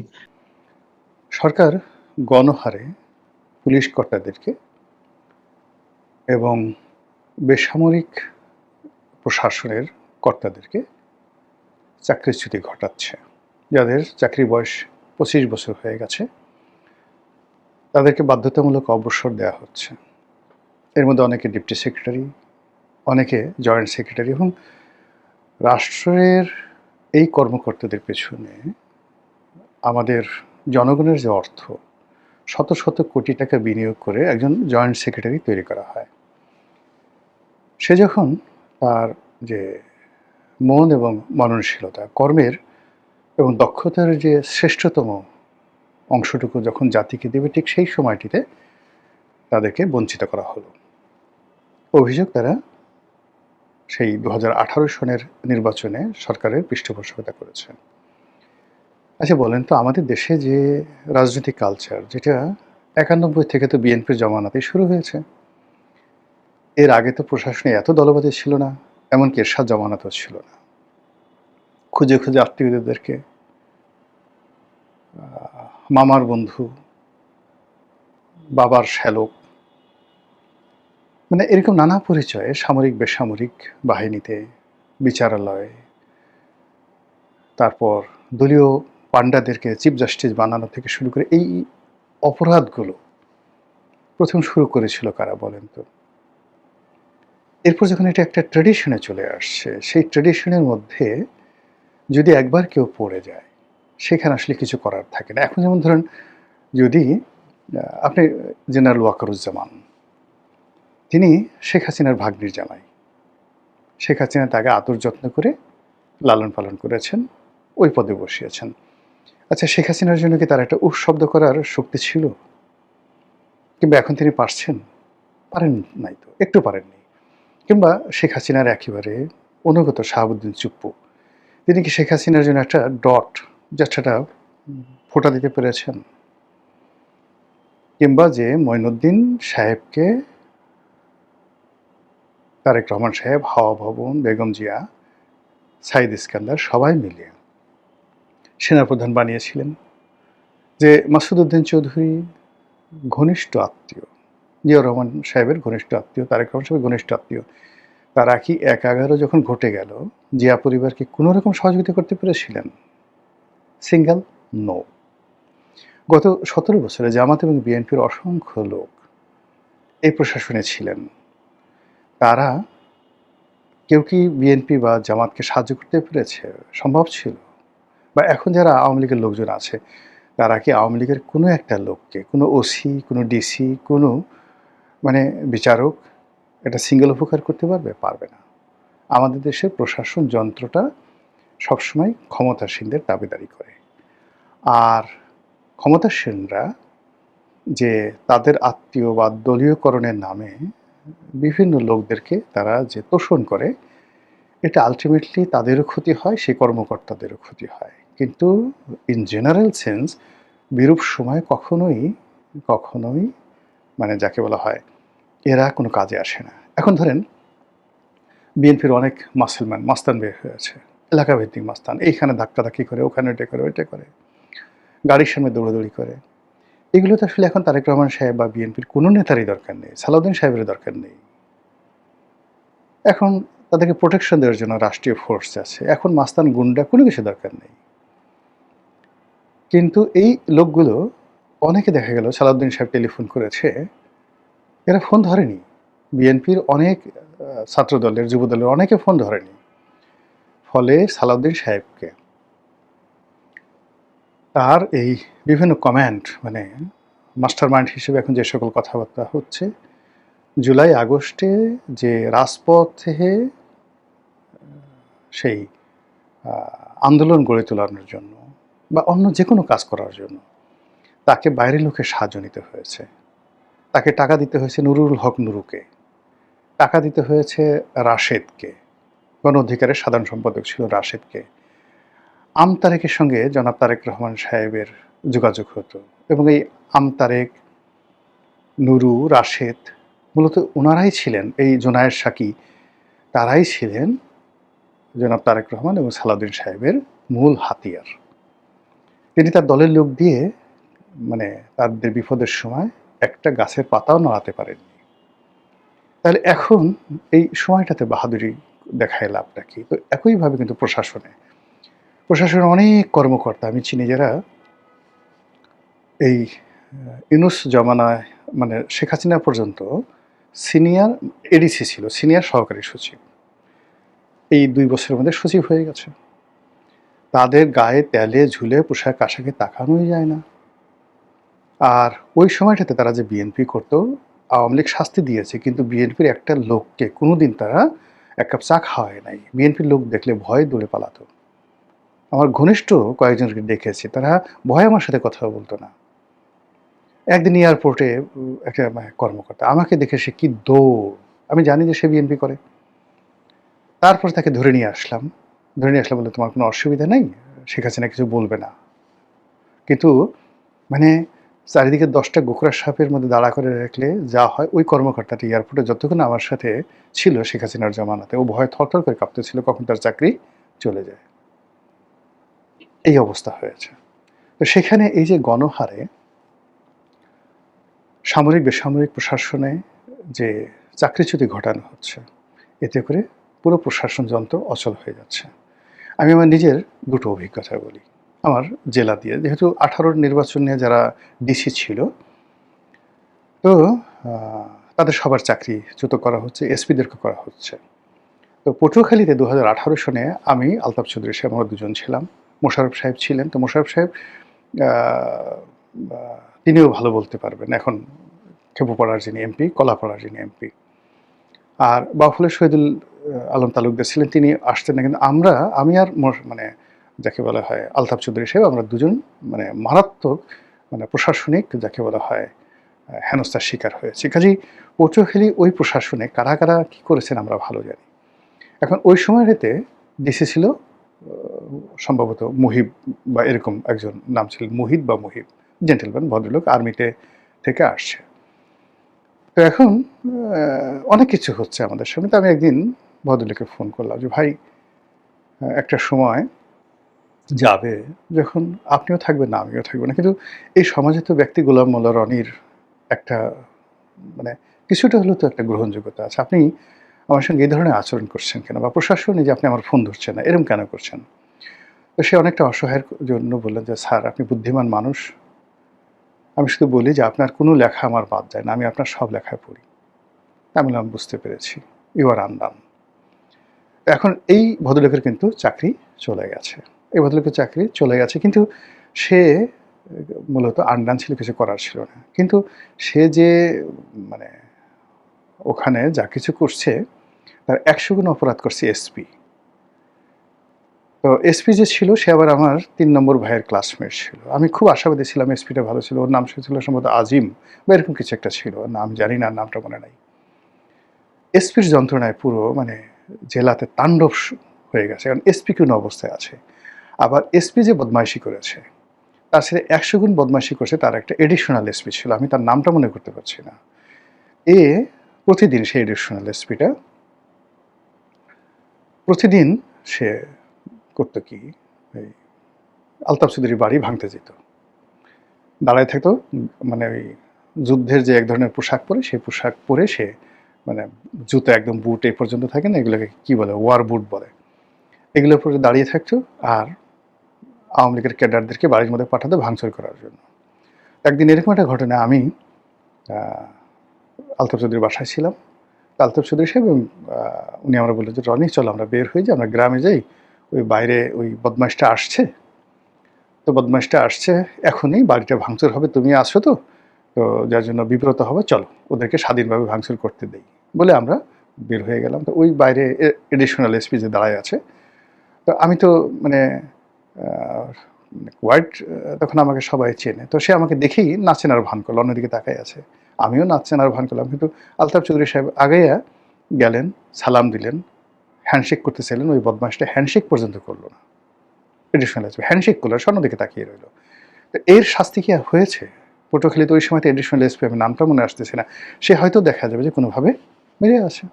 সরকার গণহারে পুলিশ কর্তাদেরকে এবং বেসামরিক প্রশাসনের কর্তাদেরকে চাকরিচ্যুতি ঘটাচ্ছে। যাদের চাকরি বয়স 25 বছর হয়ে গেছে তাদেরকে বাধ্যতামূলক অবসর দেওয়া হচ্ছে। এর মধ্যে অনেকে ডিপটি সেক্রেটারি, অনেকে জয়েন্ট সেক্রেটারি। এবং রাষ্ট্রের এই কর্মকর্তাদের পেছনে আমাদের জনগণের যে অর্থ, শত শত কোটি টাকা বিনিয়োগ করে একজন জয়েন্ট সেক্রেটারি তৈরি করা হয়। সে যখন তার যে মন এবং মননশীলতা, কর্মের এবং দক্ষতার যে শ্রেষ্ঠতম অংশটুকু যখন জাতিকে দেবে, ঠিক সেই সময়টিতে তাদেরকে বঞ্চিত করা হলো। অভিযোগ তারা সেই 2018 সনের নির্বাচনে সরকারের পৃষ্ঠপোষকতা করেছে। আচ্ছা বলেন তো, আমাদের দেশে যে রাজনৈতিক কালচার, যেটা 91 থেকে তো বিএনপির জমানাতেই শুরু হয়েছে, এর আগে তো প্রশাসনে এত দলবাদী ছিল না, এমনকি এরশাদ জমানাতেও ছিল না। খুঁজে খুঁজে আত্মীয়দেরকে, মামার বন্ধু, বাবার শ্যালক, মানে এরকম নানা পরিচয়ে সামরিক বেসামরিক বাহিনীতে, বিচারালয়ে, তারপর দলীয় পান্ডাদেরকে চিফ জাস্টিস বানানো থেকে শুরু করে এই অপরাধগুলো প্রথম শুরু করেছিল কারা বলেন তো? এরপর যখন এটা একটা ট্র্যাডিশনে চলে আসছে, সেই ট্র্যাডিশনের মধ্যে যদি একবার কেউ পড়ে যায় সেখানে আসলে কিছু করার থাকে না। এখন যেমন ধরেন, যদি আপনি জেনারেল ওয়াকারুজ্জামান, তিনি শেখ হাসিনার ভাগ্নির জামাই। শেখ হাসিনা তাকে আদর যত্ন করে লালন পালন করেছেন, ওই পদে বসিয়েছেন। আচ্ছা, শেখ হাসিনার জন্য কি তার একটা উফ শব্দ করার শক্তি ছিল? কিংবা এখন তিনি পারছেন? পারেন নাই তো, একটু পারেননি। কিংবা শেখ হাসিনার একেবারে অনুগত শাহাবুদ্দিন চুপ্পু, তিনি কি শেখ হাসিনার জন্য একটা ডট, জাস্ট একটা ফোঁটা দিতে পেরেছেন? কিংবা যে মঈনুদ্দিন সাহেবকে তারেক রহমান সাহেব, হাওয়া ভবন, বেগম জিয়া, সাইদ ইস্কান্দার সবাই মিলিয়ে সেনাপ্রধান বানিয়েছিলেন, যে মাসুদ উদ্দিন চৌধুরী ঘনিষ্ঠ আত্মীয়, জিয়াউর রহমান সাহেবের ঘনিষ্ঠ আত্মীয়, তারেক রহমান সাহেবের ঘনিষ্ঠ আত্মীয়, তারা কি 1/11 যখন ঘটে গেল জিয়া পরিবারকে কোনো রকম সহযোগিতা করতে পেরেছিলেন? Single no. গত 17 বছরে জামাত এবং বিএনপির অসংখ্য লোক এই প্রশাসনে ছিলেন, তারা কেউ কি বিএনপি বা জামাতকে সাহায্য করতে পেরেছে? সম্ভব ছিল? বা এখন যারা আওয়ামী লীগের লোকজন আছে, তারা কি আওয়ামী লীগের কোনো একটা লোককে, কোনো ওসি, কোনো ডিসি, কোনো মানে বিচারক এটা সিঙ্গেল উপকার করতে পারবে? পারবে না। আমাদের দেশের প্রশাসন যন্ত্রটা সবসময় ক্ষমতাসীনদের দাবিদারি করে। আর ক্ষমতাসীনরা যে তাদের আত্মীয় বা দলীয়করণের নামে বিভিন্ন লোকদেরকে তারা যে তোষণ করে, এটা আলটিমেটলি তাদেরও ক্ষতি হয়, সেই কর্মকর্তাদেরও ক্ষতি হয়। কিন্তু ইন জেনারেল সেন্স বিরূপ সময় কখনোই কখনোই মানে যাকে বলা হয় এরা কোনো কাজে আসে না। এখন ধরেন বিএনপির অনেক মাসলম্যান, মাস্তান বের হয়েছে, এলাকাভিত্তিক মাস্তান, এইখানে ধাক্কাধাক্কি করে, ওখানে এটা করে, ওইটা করে, গাড়ির সামনে দৌড়াদৌড়ি করে। এগুলো তো আসলে এখন তারেক রহমান সাহেব বা বিএনপির কোনো নেতারই দরকার নেই, সালাউদ্দিন সাহেবের দরকার নেই। এখন তাদেরকে প্রোটেকশন দেওয়ার জন্য রাষ্ট্রীয় ফোর্স আছে, এখন মাস্তান গুন্ডা কোনো কিছু দরকার নেই। কিন্তু এই লোকগুলো অনেকে দেখা গেল সালাউদ্দিন সাহেব টেলিফোন করেছে, এরা ফোন ধরেনি। বিএনপির অনেক ছাত্রদলের যুবদলের অনেকে ফোন ধরেনি। ফলে সালাউদ্দিন সাহেবকে তার এই বিভিন্ন কমেন্ট, মানে মাস্টার মাইন্ড হিসেবে এখন যে সকল কথাবার্তা হচ্ছে, জুলাই আগস্টে যে রাজপথে সেই আন্দোলন গড়ে তোলানোর জন্য বা অন্য যে কোনো কাজ করার জন্য তাকে বাইরের লোকের সাহায্য নিতে হয়েছে। তাকে টাকা দিতে হয়েছে নুরুল হক নুরুকে, টাকা দিতে হয়েছে রাশেদকে, গণ অধিকারের সাধারণ সম্পাদক ছিল রাশেদকে। আমতারেকের সঙ্গে জনাব তারেক রহমান সাহেবের যোগাযোগ হতো এবং এই আমতারেক, নুরু, রাশেদ মূলত ওনারাই ছিলেন, এই জোনায়ের সাকি, তারাই ছিলেন জনাব তারেক রহমান এবং সালাউদ্দিন সাহেবের মূল হাতিয়ার। তিনি তার দলের লোক দিয়ে মানে তাদের বিপদের সময় একটা গাছের পাতাও নাড়াতে পারেননি। তাহলে এখন এই সময়টাতে বাহাদুরি দেখায় লাভটা কি? তো একইভাবে কিন্তু প্রশাসনের অনেক কর্মকর্তা আমি চিনি যারা এই ইউনূস জমানায়, মানে শেখ হাসিনা পর্যন্ত সিনিয়র এডিসি ছিল, সিনিয়র সহকারী সচিব, এই 2 বছরের মধ্যে সচিব হয়ে গেছে। তাদের গায়ে তেলে ঝুলে পোশাক আশাকে তাকানোই যায় না। আর ওই সময়টাতে তারা যে বিএনপি করতো, আওয়ামী লীগ শাস্তি দিয়েছে, কিন্তু বিএনপির একটা লোককে কোনোদিন তারা এক কাপ চা খাওয়ায় নাই। বিএনপির লোক দেখলে ভয়ে দূরে পালাতো। আমার ঘনিষ্ঠ কয়েকজনকে দেখেছি, তারা ভয়ে আমার সাথে কথা বলতো না। একদিন এয়ারপোর্টে একটা কর্মকর্তা আমাকে দেখে সে কি দৌড়, আমি জানি যে সে বিএনপি করে। তারপরে তাকে ধরে নিয়ে আসলাম বলে তোমার কোনো অসুবিধা নেই, শেখ হাসিনা কিছু বলবে না। কিন্তু মানে চারিদিকে 10টা গোখরা সাপের মধ্যে দাঁড়া করে রাখলে যা হয়, ওই কর্মকর্তাটি এয়ারপোর্টে যতক্ষণ আমার সাথে ছিল শেখ হাসিনার জমানাতে, ও ভয়ে থরথর করে কাঁপতেছিল কখন তার চাকরি চলে যায়। এই অবস্থা হয়েছে। তো সেখানে এই যে গণহারে সামরিক বেসামরিক প্রশাসনে যে চাকরিচ্যুতি ঘটানো হচ্ছে, এতে করে পুরো প্রশাসন যন্ত্র অচল হয়ে যাচ্ছে। আমি আমার নিজের 2টো অভিজ্ঞতা বলি। আমার জেলা দিয়ে, যেহেতু 18-র নির্বাচন নিয়ে যারা ডিসি ছিল, তো তাদের সবার চাকরিচ্যুত করা হচ্ছে, এসপিদেরকে করা হচ্ছে। তো পটুয়াখালীতে 2018 সনে আমি, আলতাফ চৌধুরী সাহেব, আমরা দুজন ছিলাম, মোশাররফ সাহেব ছিলেন। তো মোশাররফ সাহেব তিনিও ভালো বলতে পারবেন, এখন খেপুপাড়ার যিনি এমপি, কলাপাড়ার যিনি এমপি। আর বাউফলের শহীদুল আলম তালুকদার ছিলেন, তিনি আসতেন না। কিন্তু আমি আর মানে যাকে বলা হয় আলতাফ চৌধুরী সাহেব, আমরা দুজন মানে মারাত্মক মানে প্রশাসনিক যাকে বলা হয় হেনস্থার শিকার হয়েছি। কাজেই পটুয়াখালী ওই প্রশাসনে কারা কারা কী করেছেন আমরা ভালো জানি। এখন ওই সময়টাতে ডিসি ছিল সম্ভবত মুহিব বা এরকম একজন নাম ছিল, মুহিত বা মুহিব, জেন্টেলম্যান, ভদ্রলোক, আর্মিতে থেকে আসছে। তো এখন অনেক কিছু হচ্ছে আমাদের সামনে। তো আমি একদিন ভদ্রলোককে ফোন করলাম যে ভাই, একটা সময় যাবে যখন আপনিও থাকবেন না, আমিও থাকবো না, কিন্তু এই সমাজে তো ব্যক্তি গোলাম মোল্লা রনির একটা মানে কিছুটা হলেও তো একটা গ্রহণযোগ্যতা আছে। আপনি আমার সঙ্গে এই ধরনের আচরণ করছেন কেন, বা প্রশাসনে যে আপনি আমার ফোন ধরছেন না, এরকম কেন করছেন? তো সে অনেকটা অসহায়ের জন্য বললেন যে স্যার, আপনি বুদ্ধিমান মানুষ, আমি শুধু বলি যে আপনার কোনো লেখা আমার বাদ যায় না, আমি আপনার সব লেখায় পড়ি। আমি বললাম বুঝতে পেরেছি, ইউ আর আনডান। এখন এই ভদ্রলোকের কিন্তু চাকরি চলে গেছে, এই ভদ্রলোকের চাকরি চলে গেছে, কিন্তু সে মূলত আনডান ছিল, কিছু করার ছিল না। কিন্তু সে যে মানে ওখানে যা কিছু করছে তার 100 গুণ অপরাধ করছে এসপি। তো এসপি যে ছিল সে আবার আমার 3 নম্বর ভাইয়ের ক্লাসমেট ছিল। আমি খুব আশাবাদী ছিলাম এসপিটা ভালো ছিল। ওর নাম ছিল সম্ভবত আজিম বা এরকম কিছু একটা ছিল, নাম জানি না, নামটা মনে নাই। এসপির যন্ত্রণায় পুরো মানে জেলাতে তাণ্ডব হয়ে গেছে, কারণ এসপি কোন অবস্থায় আছে। আবার এসপি যে বদমাইশি করেছে, তার সাথে 100 গুণ বদমাইশি করছে তার একটা এডিশনাল এসপি ছিল, আমি তার নামটা মনে করতে পারছি না। প্রতিদিন সেই এডিশনাল এসপিটা প্রতিদিন সে করতো কি, এই আলতাফ চৌধুরীর বাড়ি ভাঙতে যেত। দাঁড়ায় থাকতো, মানে ওই যুদ্ধের যে এক ধরনের পোশাক পরে, সেই পোশাক পরে সে মানে জুতো একদম বুট এই পর্যন্ত থাকে না, এগুলোকে কি বলে, ওয়ার বুট বলে, এগুলোর পরে দাঁড়িয়ে থাকতো আর আওয়ামী লীগের ক্যাডারদেরকে বাড়ির মধ্যে পাঠাতো ভাঙচুর করার জন্য। একদিন এরকম একটা ঘটনা, আমি আলতাফ চৌধুরীর বাসায় ছিলাম। আলতাফ চৌধুরী সাহেব এবং উনি আমরা বললো যে রনি চলো আমরা বের হয়ে যাই, আমরা গ্রামে যাই, ওই বাইরে ওই বদমাইশটা আসছে, তো বদমাইশটা আসছে এখনই, বাড়িটা ভাঙচুর হবে, তুমি আসো তো, তো যার জন্য বিব্রত হবে, চলো ওদেরকে স্বাধীনভাবে ভাঙচুর করতে দেই বলে আমরা বের হয়ে গেলাম। তো ওই বাইরে এডিশনাল এসপি যে দাঁড়ায় আছে, তো আমি তো মানে হোয়াইট, তখন আমাকে সবাই চেনে, তো সে আমাকে দেখেই নাচেনার ভান করলো, অন্যদিকে তাকাই আছে, আমিও নাচেনার ভান করলাম, কিন্তু আলতাফ চৌধুরী সাহেব আগাইয়া গেলেন, সালাম দিলেন, হ্যান্ডশেক করতে চাইলেন, ওই বদমাসটা হ্যান্ডশেক পর্যন্ত করলো না। এডিশনাল এসপি হ্যান্ডশেক করলো, অন্যদিকে তাকিয়ে রইল। তো এর শাস্তি কি আর হয়েছে? পটুয়াখালীতে ওই সময়তে এডিশনাল এসপি, আমি নামটা মনে আসতেছে না, সে হয়তো দেখা যাবে যে কোনোভাবে বেরিয়ে আছে।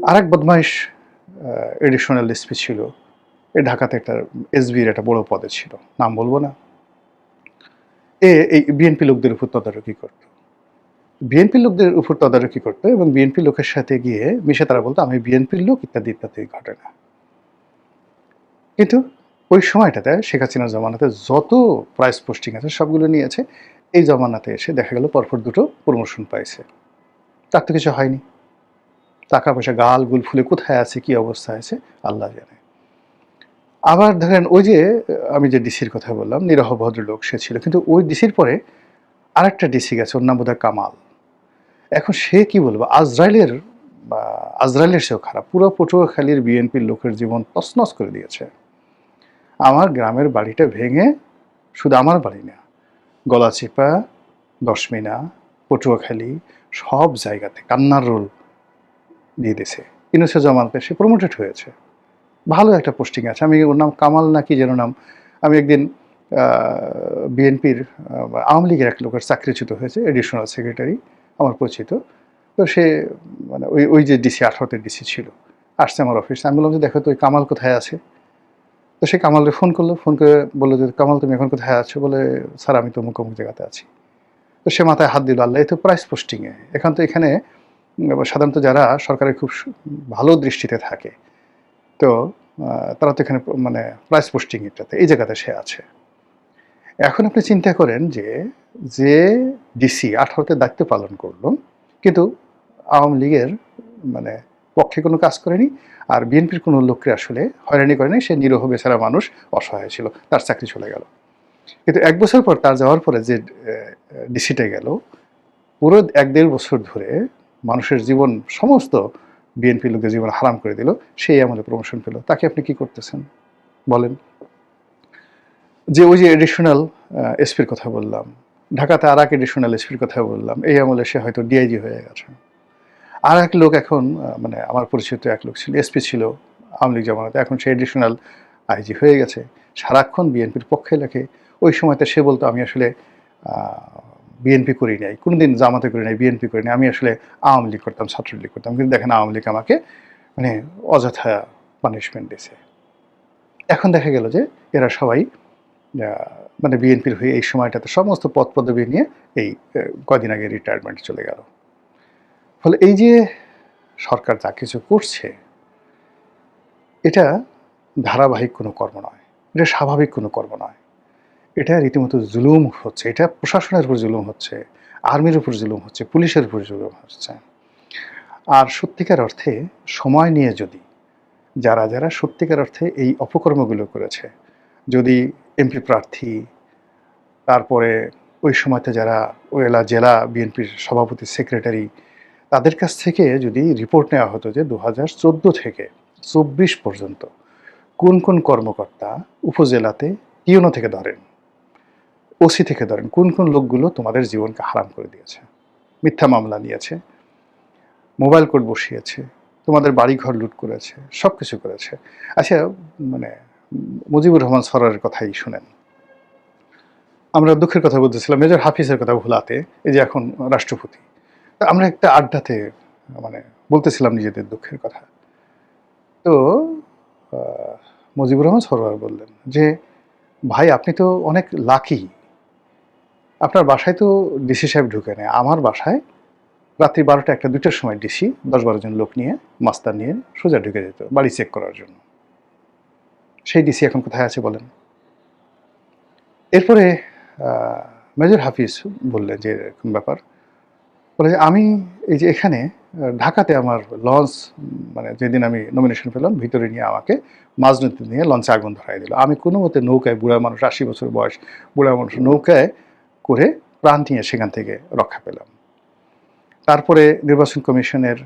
আর এক বদমাইশ এডিশনাল এসপি ছিল, এই ঢাকাতে একটা এসবির একটা বড় পদে ছিল, নাম বলবো না। এই বিএনপি লোকদের উপর তদারকি করত, বিএনপি লোকদের উপর তদারকি করতো এবং বিএনপি লোকের সাথে গিয়ে মিশে তারা বলতো আমি বিএনপির লোক, ইত্যাদি ইত্যাদি ঘটনা। কিন্তু ওই সময়টাতে শেখ হাসিনার জমানাতে যত প্রাইস পোস্টিং আছে সবগুলো নিয়েছে, এই জমানাতে এসে দেখা গেল পরপর দুটো প্রমোশন পাইছে, তার তো কিছু হয়নি। টাকা পয়সা গাল গুল ফুলে কোথায় আছে, কি অবস্থা আছে আল্লাহ জানে। আবার ধরেন ওই যে আমি যে ডিসির কথা বললাম, নিরহ ভদ্রলোক সে ছিল, কিন্তু ওই ডিসির পরে আরেকটা ডিসি গেছে, ওর নাম বোধহয় কামাল। এখন সে কি বলবো, আজরাইলের সেও খারাপ, পুরো পটুয়াখালীর বিএনপির লোকের জীবন তছনছ করে দিয়েছে। আমার গ্রামের বাড়িটা ভেঙে, শুধু আমার বাড়ি না, গলাচিপা, দশমিনা, পটুয়াখালী সব জায়গাতে কান্নার রোল দিয়ে দিয়েছে। ইনুসে জামালকে সে প্রমোটেড হয়েছে, ভালো একটা পোস্টিং আছে, আমি ওর নাম কামাল নাকি যেন নাম। আমি একদিন বিএনপির আওয়ামী লীগের এক লোকের চাকরিচ্যুত হয়েছে, এডিশনাল সেক্রেটারি আমার পরিচিত, তো সে মানে ওই ওই যে ডিসি 18-তে ডিসি ছিল, আসছে আমার অফিসে, আমি বললাম যে দেখো তো ওই কামাল কোথায় আছে। তো সে কামালকে ফোন করলো, ফোন করে বললো যে কামাল তুমি এখন কোথায় আছো, বলে স্যার আমি তো অমুক অমুক জায়গাতে আছি। তো সে মাথায় হাত দিল, আল্লাহ, এই তো প্রাইস পোস্টিংয়ে, এখন তো এখানে সাধারণত যারা সরকারের খুব ভালো দৃষ্টিতে থাকে, তো তারা তো এখানে মানে প্রাইস পোস্টিং এটাতে, এই জায়গাতে সে আছে। এখন আপনি চিন্তা করেন যে যে ডিসি 18-তে দায়িত্ব পালন করলো, কিন্তু আওয়ামী লীগের মানে পক্ষে কোনো কাজ করেনি, আর বিএনপির কোনো লোককে আসলে হয়রানি করেনি, সে নিরহ বেচারা মানুষ, অসহায় ছিল, তার চাকরি চলে গেল। কিন্তু 1 বছর পর তার যাওয়ার পরে যে ডিসিটা গেল, পুরো 1-1.5 বছর ধরে মানুষের জীবন, সমস্ত বিএনপি লোকের জীবন হারাম করে দিল, সেই আমলে প্রমোশন পেল। তাকে আপনি কি করতেছেন বলেন? যে ওই যে এডিশনাল এসপির কথা বললাম, ঢাকাতে আর এক এডিশনাল এসপির কথা বললাম, এই আমলে সে হয়তো ডিআইজি হয়ে গেছে। আর এক লোক এখন মানে আমার পরিচিত এক লোক ছিল, এসপি ছিল আওয়ামী লীগ জামানাতে, এখন সে এডিশনাল আইজি হয়ে গেছে, সারাক্ষণ বিএনপির পক্ষে লেখে। ওই সময়তে সে বলতো আমি আসলে বিএনপি করি নাই, কোনোদিন জামাতে করি নাই, বিএনপি করি নাই, আমি আসলে আওয়ামী লীগ করতাম, ছাত্রলীগ করতাম, কিন্তু দেখেন আওয়ামী লীগ আমাকে মানে অযথা পানিশমেন্ট দিয়েছে। এখন দেখা গেল যে এরা সবাই মানে বিএনপির হয়ে এই সময়টাতে সমস্ত পদ পদবি নিয়ে এই কদিন আগে রিটায়ারমেন্ট চলে গেল। ফলে এই যে সরকার যা কিছু করছে, এটা ধারাবাহিক কোনো কর্ম নয়, এটা স্বাভাবিক কোনো কর্ম নয়, এটা রীতিমতো জুলুম হচ্ছে, এটা প্রশাসনের উপর জুলুম হচ্ছে, আর্মির উপর জুলুম হচ্ছে, পুলিশের উপর জুলুম হচ্ছে। আর সত্যিকার অর্থে সময় নিয়ে যদি যারা যারা সত্যিকার অর্থে এই অপকর্মগুলো করেছে, যদি এমপি প্রার্থী, তারপরে ওই সময়তে যারা ওয়েলা জেলা বিএনপির সভাপতি, সেক্রেটারি, তাদের কাছ থেকে যদি রিপোর্ট নেওয়া হতো যে 2014 থেকে 24 পর্যন্ত কোন কোন কর্মকর্তা উপজেলাতে ইউনো থেকে ধরেন, ওসি থেকে ধরেন, কোন কোন লোকগুলো তোমাদের জীবনকে হারাম করে দিয়েছে, মিথ্যা মামলা নিয়েছে, মোবাইল কোর্ট বসিয়েছে, তোমাদের বাড়িঘর লুট করেছে, সব কিছু করেছে। আচ্ছা, মানে মুজিবুর রহমান সরোয়ারের কথাই শুনেন। আমরা দুঃখের কথা বলতেছিলাম, মেজর হাফিজের কথা ভুলাতে, এই যে এখন রাষ্ট্রপতি, আমরা একটা আড্ডাতে মানে বলতেছিলাম নিজেদের দুঃখের কথা। তো মুজিবুর রহমান সরোয়ার বললেন যে ভাই আপনি তো অনেক লাকি, আপনার বাসায় তো ডিসি সাহেব ঢুকে নেয়, আমার বাসায় রাত্রি 12টা 1টা 2টার সময় ডিসি 10-12 জন লোক নিয়ে মাস্তান নিয়ে সোজা ঢুকে যেত বাড়ি চেক করার জন্য। সেই ডিসি এখন কোথায় আছে বলেন? এরপরে মেজর হাফিজ বললেন যে এরকম ব্যাপার, বলে যে আমি এই যে এখানে ঢাকাতে আমার লঞ্চ, মানে যেদিন আমি নমিনেশন পেলাম ভিতরে নিয়ে আমাকে মাঝ নদীতে নিয়ে লঞ্চে আগুন ধরাই দিল। আমি কোনো মতে নৌকায়, বুড়া মানুষ 80 বছর বয়স বুড়া মানুষ, নৌকায় করে প্রাণ নিয়ে সেখান থেকে রক্ষা পেলাম। তারপরে নির্বাচন কমিশনের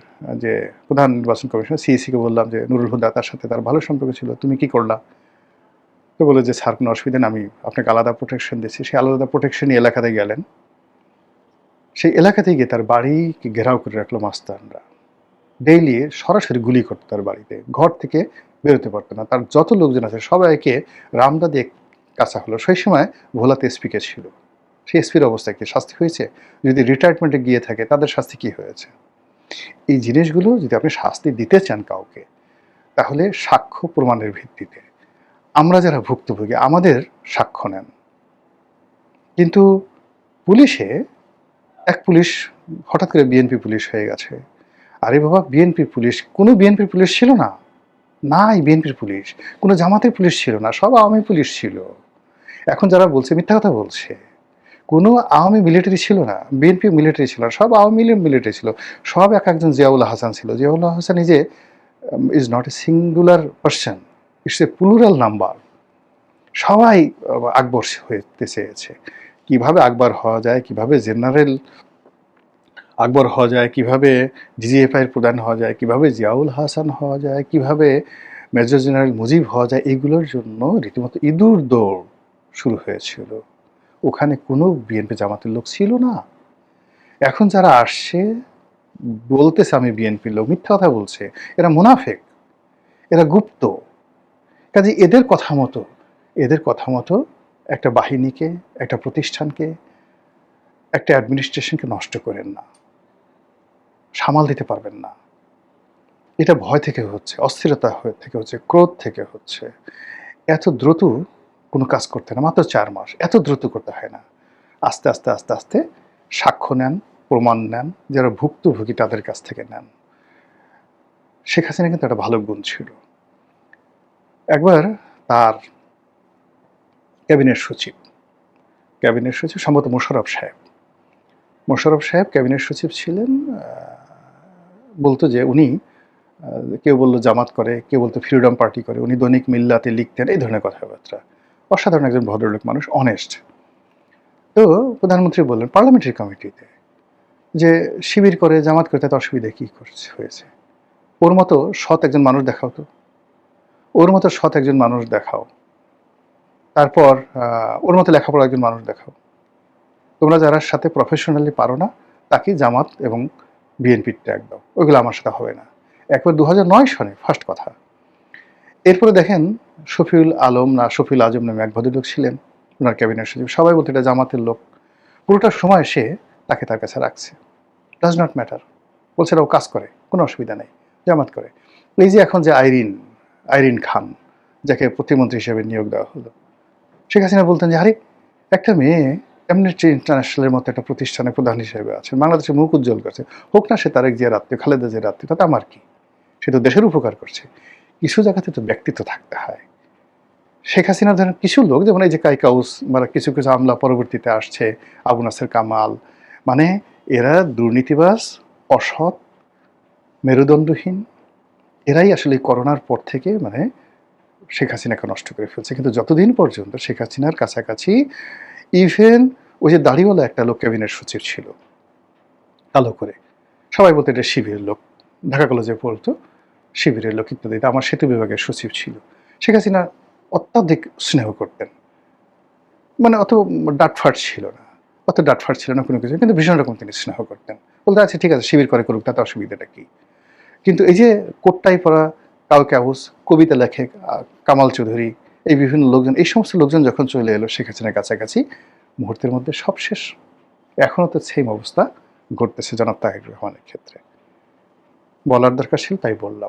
যে প্রধান নির্বাচন কমিশনার সিইসিকে বললাম যে নুরুল হুদা, তার সাথে তার ভালো সম্পর্ক ছিল, তুমি কি করলা? তো বলে যে স্যার কোনো অসুবিধা নেই, আমি আপনাকে আলাদা প্রোটেকশন দিচ্ছি। সেই আলাদা প্রোটেকশনই এলাকাতে গেলেন। সেই এলাকাতে গিয়ে তার বাড়িকে ঘেরাও করে রাখলো মাস্তানরা। ডেইলি সরাসরি গুলি করতো তার বাড়িতে, ঘর থেকে বেরোতে পারতো না। তার যত লোকজন আছে সবাইকে রামদা দিয়ে কাঁচা হলো। সেই সময় ভোলাতে এসপিকে ছিল, সেই এসপির অবস্থা কি, শাস্তি হয়েছে? যদি রিটায়ারমেন্টে গিয়ে থাকে তাদের শাস্তি কি হয়েছে? এই জিনিসগুলো যদি আপনি শাস্তি দিতে চান কাউকে, তাহলে সাক্ষ্য প্রমাণের ভিত্তিতে। আমরা যারা ভুক্তভোগী আমাদের সাক্ষ্য নেন। কিন্তু পুলিশে এক পুলিশ হঠাৎ করে বিএনপি পুলিশ হয়ে গেছে। আরে বাবা, বিএনপি পুলিশ, কোনো বিএনপির পুলিশ ছিল না, নাই বিএনপির পুলিশ, কোনো জামাতের পুলিশ ছিল না, সব আওয়ামী পুলিশ ছিল। এখন যারা বলছে মিথ্যা কথা বলছে। কোনো আওয়ামী মিলিটারি ছিল না, বিএনপি মিলিটারি ছিল না, সব আওয়ামী মিলিটারি ছিল। সব এক একজন জিয়াউল হাসান ছিল। জিয়াউল হাসান নিজে is not a singular person, it's a plural number. সবাই আকবর হতে চেয়েছে। কিভাবে আকবর হওয়া যায়, কিভাবে জেনারেল আকবর হওয়া যায়, কিভাবে ডিজিএফআই এর প্রধান হওয়া যায়, কিভাবে জিয়াউল হাসান হওয়া যায়, কিভাবে মেজর জেনারেল মুজিব হওয়া যায়, এইগুলোর জন্য রীতিমতো ইঁদুর দৌড় শুরু হয়েছিল। ওখানে কোনো বিএনপি জামাতের লোক ছিল না। এখন যারা আসছে বলতেছে আমি বিএনপির লোক, মিথ্যা কথা বলছে। এরা মুনাফেক, এরা গুপ্ত। কাজে এদের কথা মতো একটা বাহিনীকে, একটা প্রতিষ্ঠানকে, একটা অ্যাডমিনিস্ট্রেশনকে নষ্ট করেন না, সামাল দিতে পারবেন না। এটা ভয় থেকে হচ্ছে, অস্থিরতা থেকে হচ্ছে, ক্রোধ থেকে হচ্ছে। এত দ্রুত কোনো কাজ করতে না, মাত্র 4 মাস, এত দ্রুত করতে হয় না। আস্তে আস্তে আস্তে আস্তে সাক্ষ্য নেন, প্রমাণ নেন, যারা ভুক্তভোগী তাদের কাছ থেকে নেন। শেখ হাসিনা কিন্তু একটা ভালো গুণ ছিল। একবার তার ক্যাবিনেট সচিব সম্ভবত মোশাররফ সাহেব ক্যাবিনেট সচিব ছিলেন। বলতো যে উনি, কেউ বললো জামাত করে, কেউ বলতো ফ্রিডম পার্টি করে, উনি দৈনিক মিল্লাতে লিখতেন, এই ধরনের কথাবার্তা। অসাধারণ একজন ভদ্রলোক মানুষ, অনেস্ট। তো প্রধানমন্ত্রী বললেন পার্লামেন্টারি কমিটিতে যে শিবির করে, জামাত করে, তাতে অসুবিধা কী হয়েছে? ওর মতো সৎ একজন মানুষ দেখাও তো, ওর মতো সৎ একজন মানুষ দেখাও, তারপর ওর মতো লেখাপড়া একজন মানুষ দেখাও। তোমরা যারা সাথে প্রফেশনালি পারো না তাকে জামাত এবং বিএনপির ট্যাগ দাও, ওইগুলো আমার সাথে হবে না। একবার 2009 সনে ফার্স্ট কথা। এরপরে দেখেন শফিউল আজম নামে এক ভদ্রলোক ছিলেন ওনার ক্যাবিনেট সচিব। সবাই বলতে এটা জামাতের লোক। পুরোটা সময় সে তাকে তার কাছে রাখছে, ডাজ নট ম্যাটার, বলছে ও কাজ করে, কোনো অসুবিধা নেই, জামাত করে। এই যে এখন যে আইরিন খান, যাকে প্রতিমন্ত্রী হিসেবে নিয়োগ দেওয়া হলো, শেখ হাসিনা বলতেন যে আরে একটা মেয়ে অ্যামনেস্টি ইন্টারন্যাশনালের মতো একটা প্রতিষ্ঠানে প্রধান হিসেবে আছে, বাংলাদেশে মুখ উজ্জ্বল করছে, হোক না সে তারেক জিয়ার আত্মীয়, খালেদা জিয়ার আত্মীয়, তাতে আমার কি, সে তো দেশের উপকার করছে। কিছু জায়গাতে তো ব্যক্তিত্ব থাকতে হয়। শেখ হাসিনার ধরেন কিছু লোক, যেমন এই যে কাইকাউস, মানে কিছু কিছু আমলা পরবর্তীতে আসছে, আবু নাসের কামাল, মানে এরা দুর্নীতিবাজ, অসৎ, মেরুদণ্ডহীন, এরাই আসলে করোনার পর থেকে মানে শেখ হাসিনাকে নষ্ট করে ফেলছে। কিন্তু যতদিন পর্যন্ত শেখ হাসিনার কাছাকাছি ইভেন ওই যে দাড়িওয়ালা একটা লোক ক্যাবিনেট সচিব ছিল, কালো করে, সবাই বলতো এটা শিবিরের লোক, ঢাকা কলেজে পড়তো, শিবিরের লোক ইত্যাদি। আমার সেতু বিভাগের সচিব ছিল। শেখ হাসিনা অত্যাধিক স্নেহ করতেন, মানে অত ডাটফাট ছিল না কোনো কিছু, কিন্তু ভীষণ রকম তিনি স্নেহ করতেন। বলতে আচ্ছা ঠিক আছে, শিবির করে করুক, তাতে অসুবিধাটা কি। কিন্তু এই যে কোটটাই পরা, কাউকাউস, কবিতা লেখে কামাল চৌধুরী, এই বিভিন্ন লোকজন, এই সমস্ত লোকজন যখন চলে এলো শেখ হাসিনার কাছাকাছি, মুহূর্তের মধ্যে সব শেষ। এখনও তো সেম অবস্থা ঘটতেছে জনাব তারেক রহমানের ক্ষেত্রে। বলার দরকার ছিল, তাই বললাম।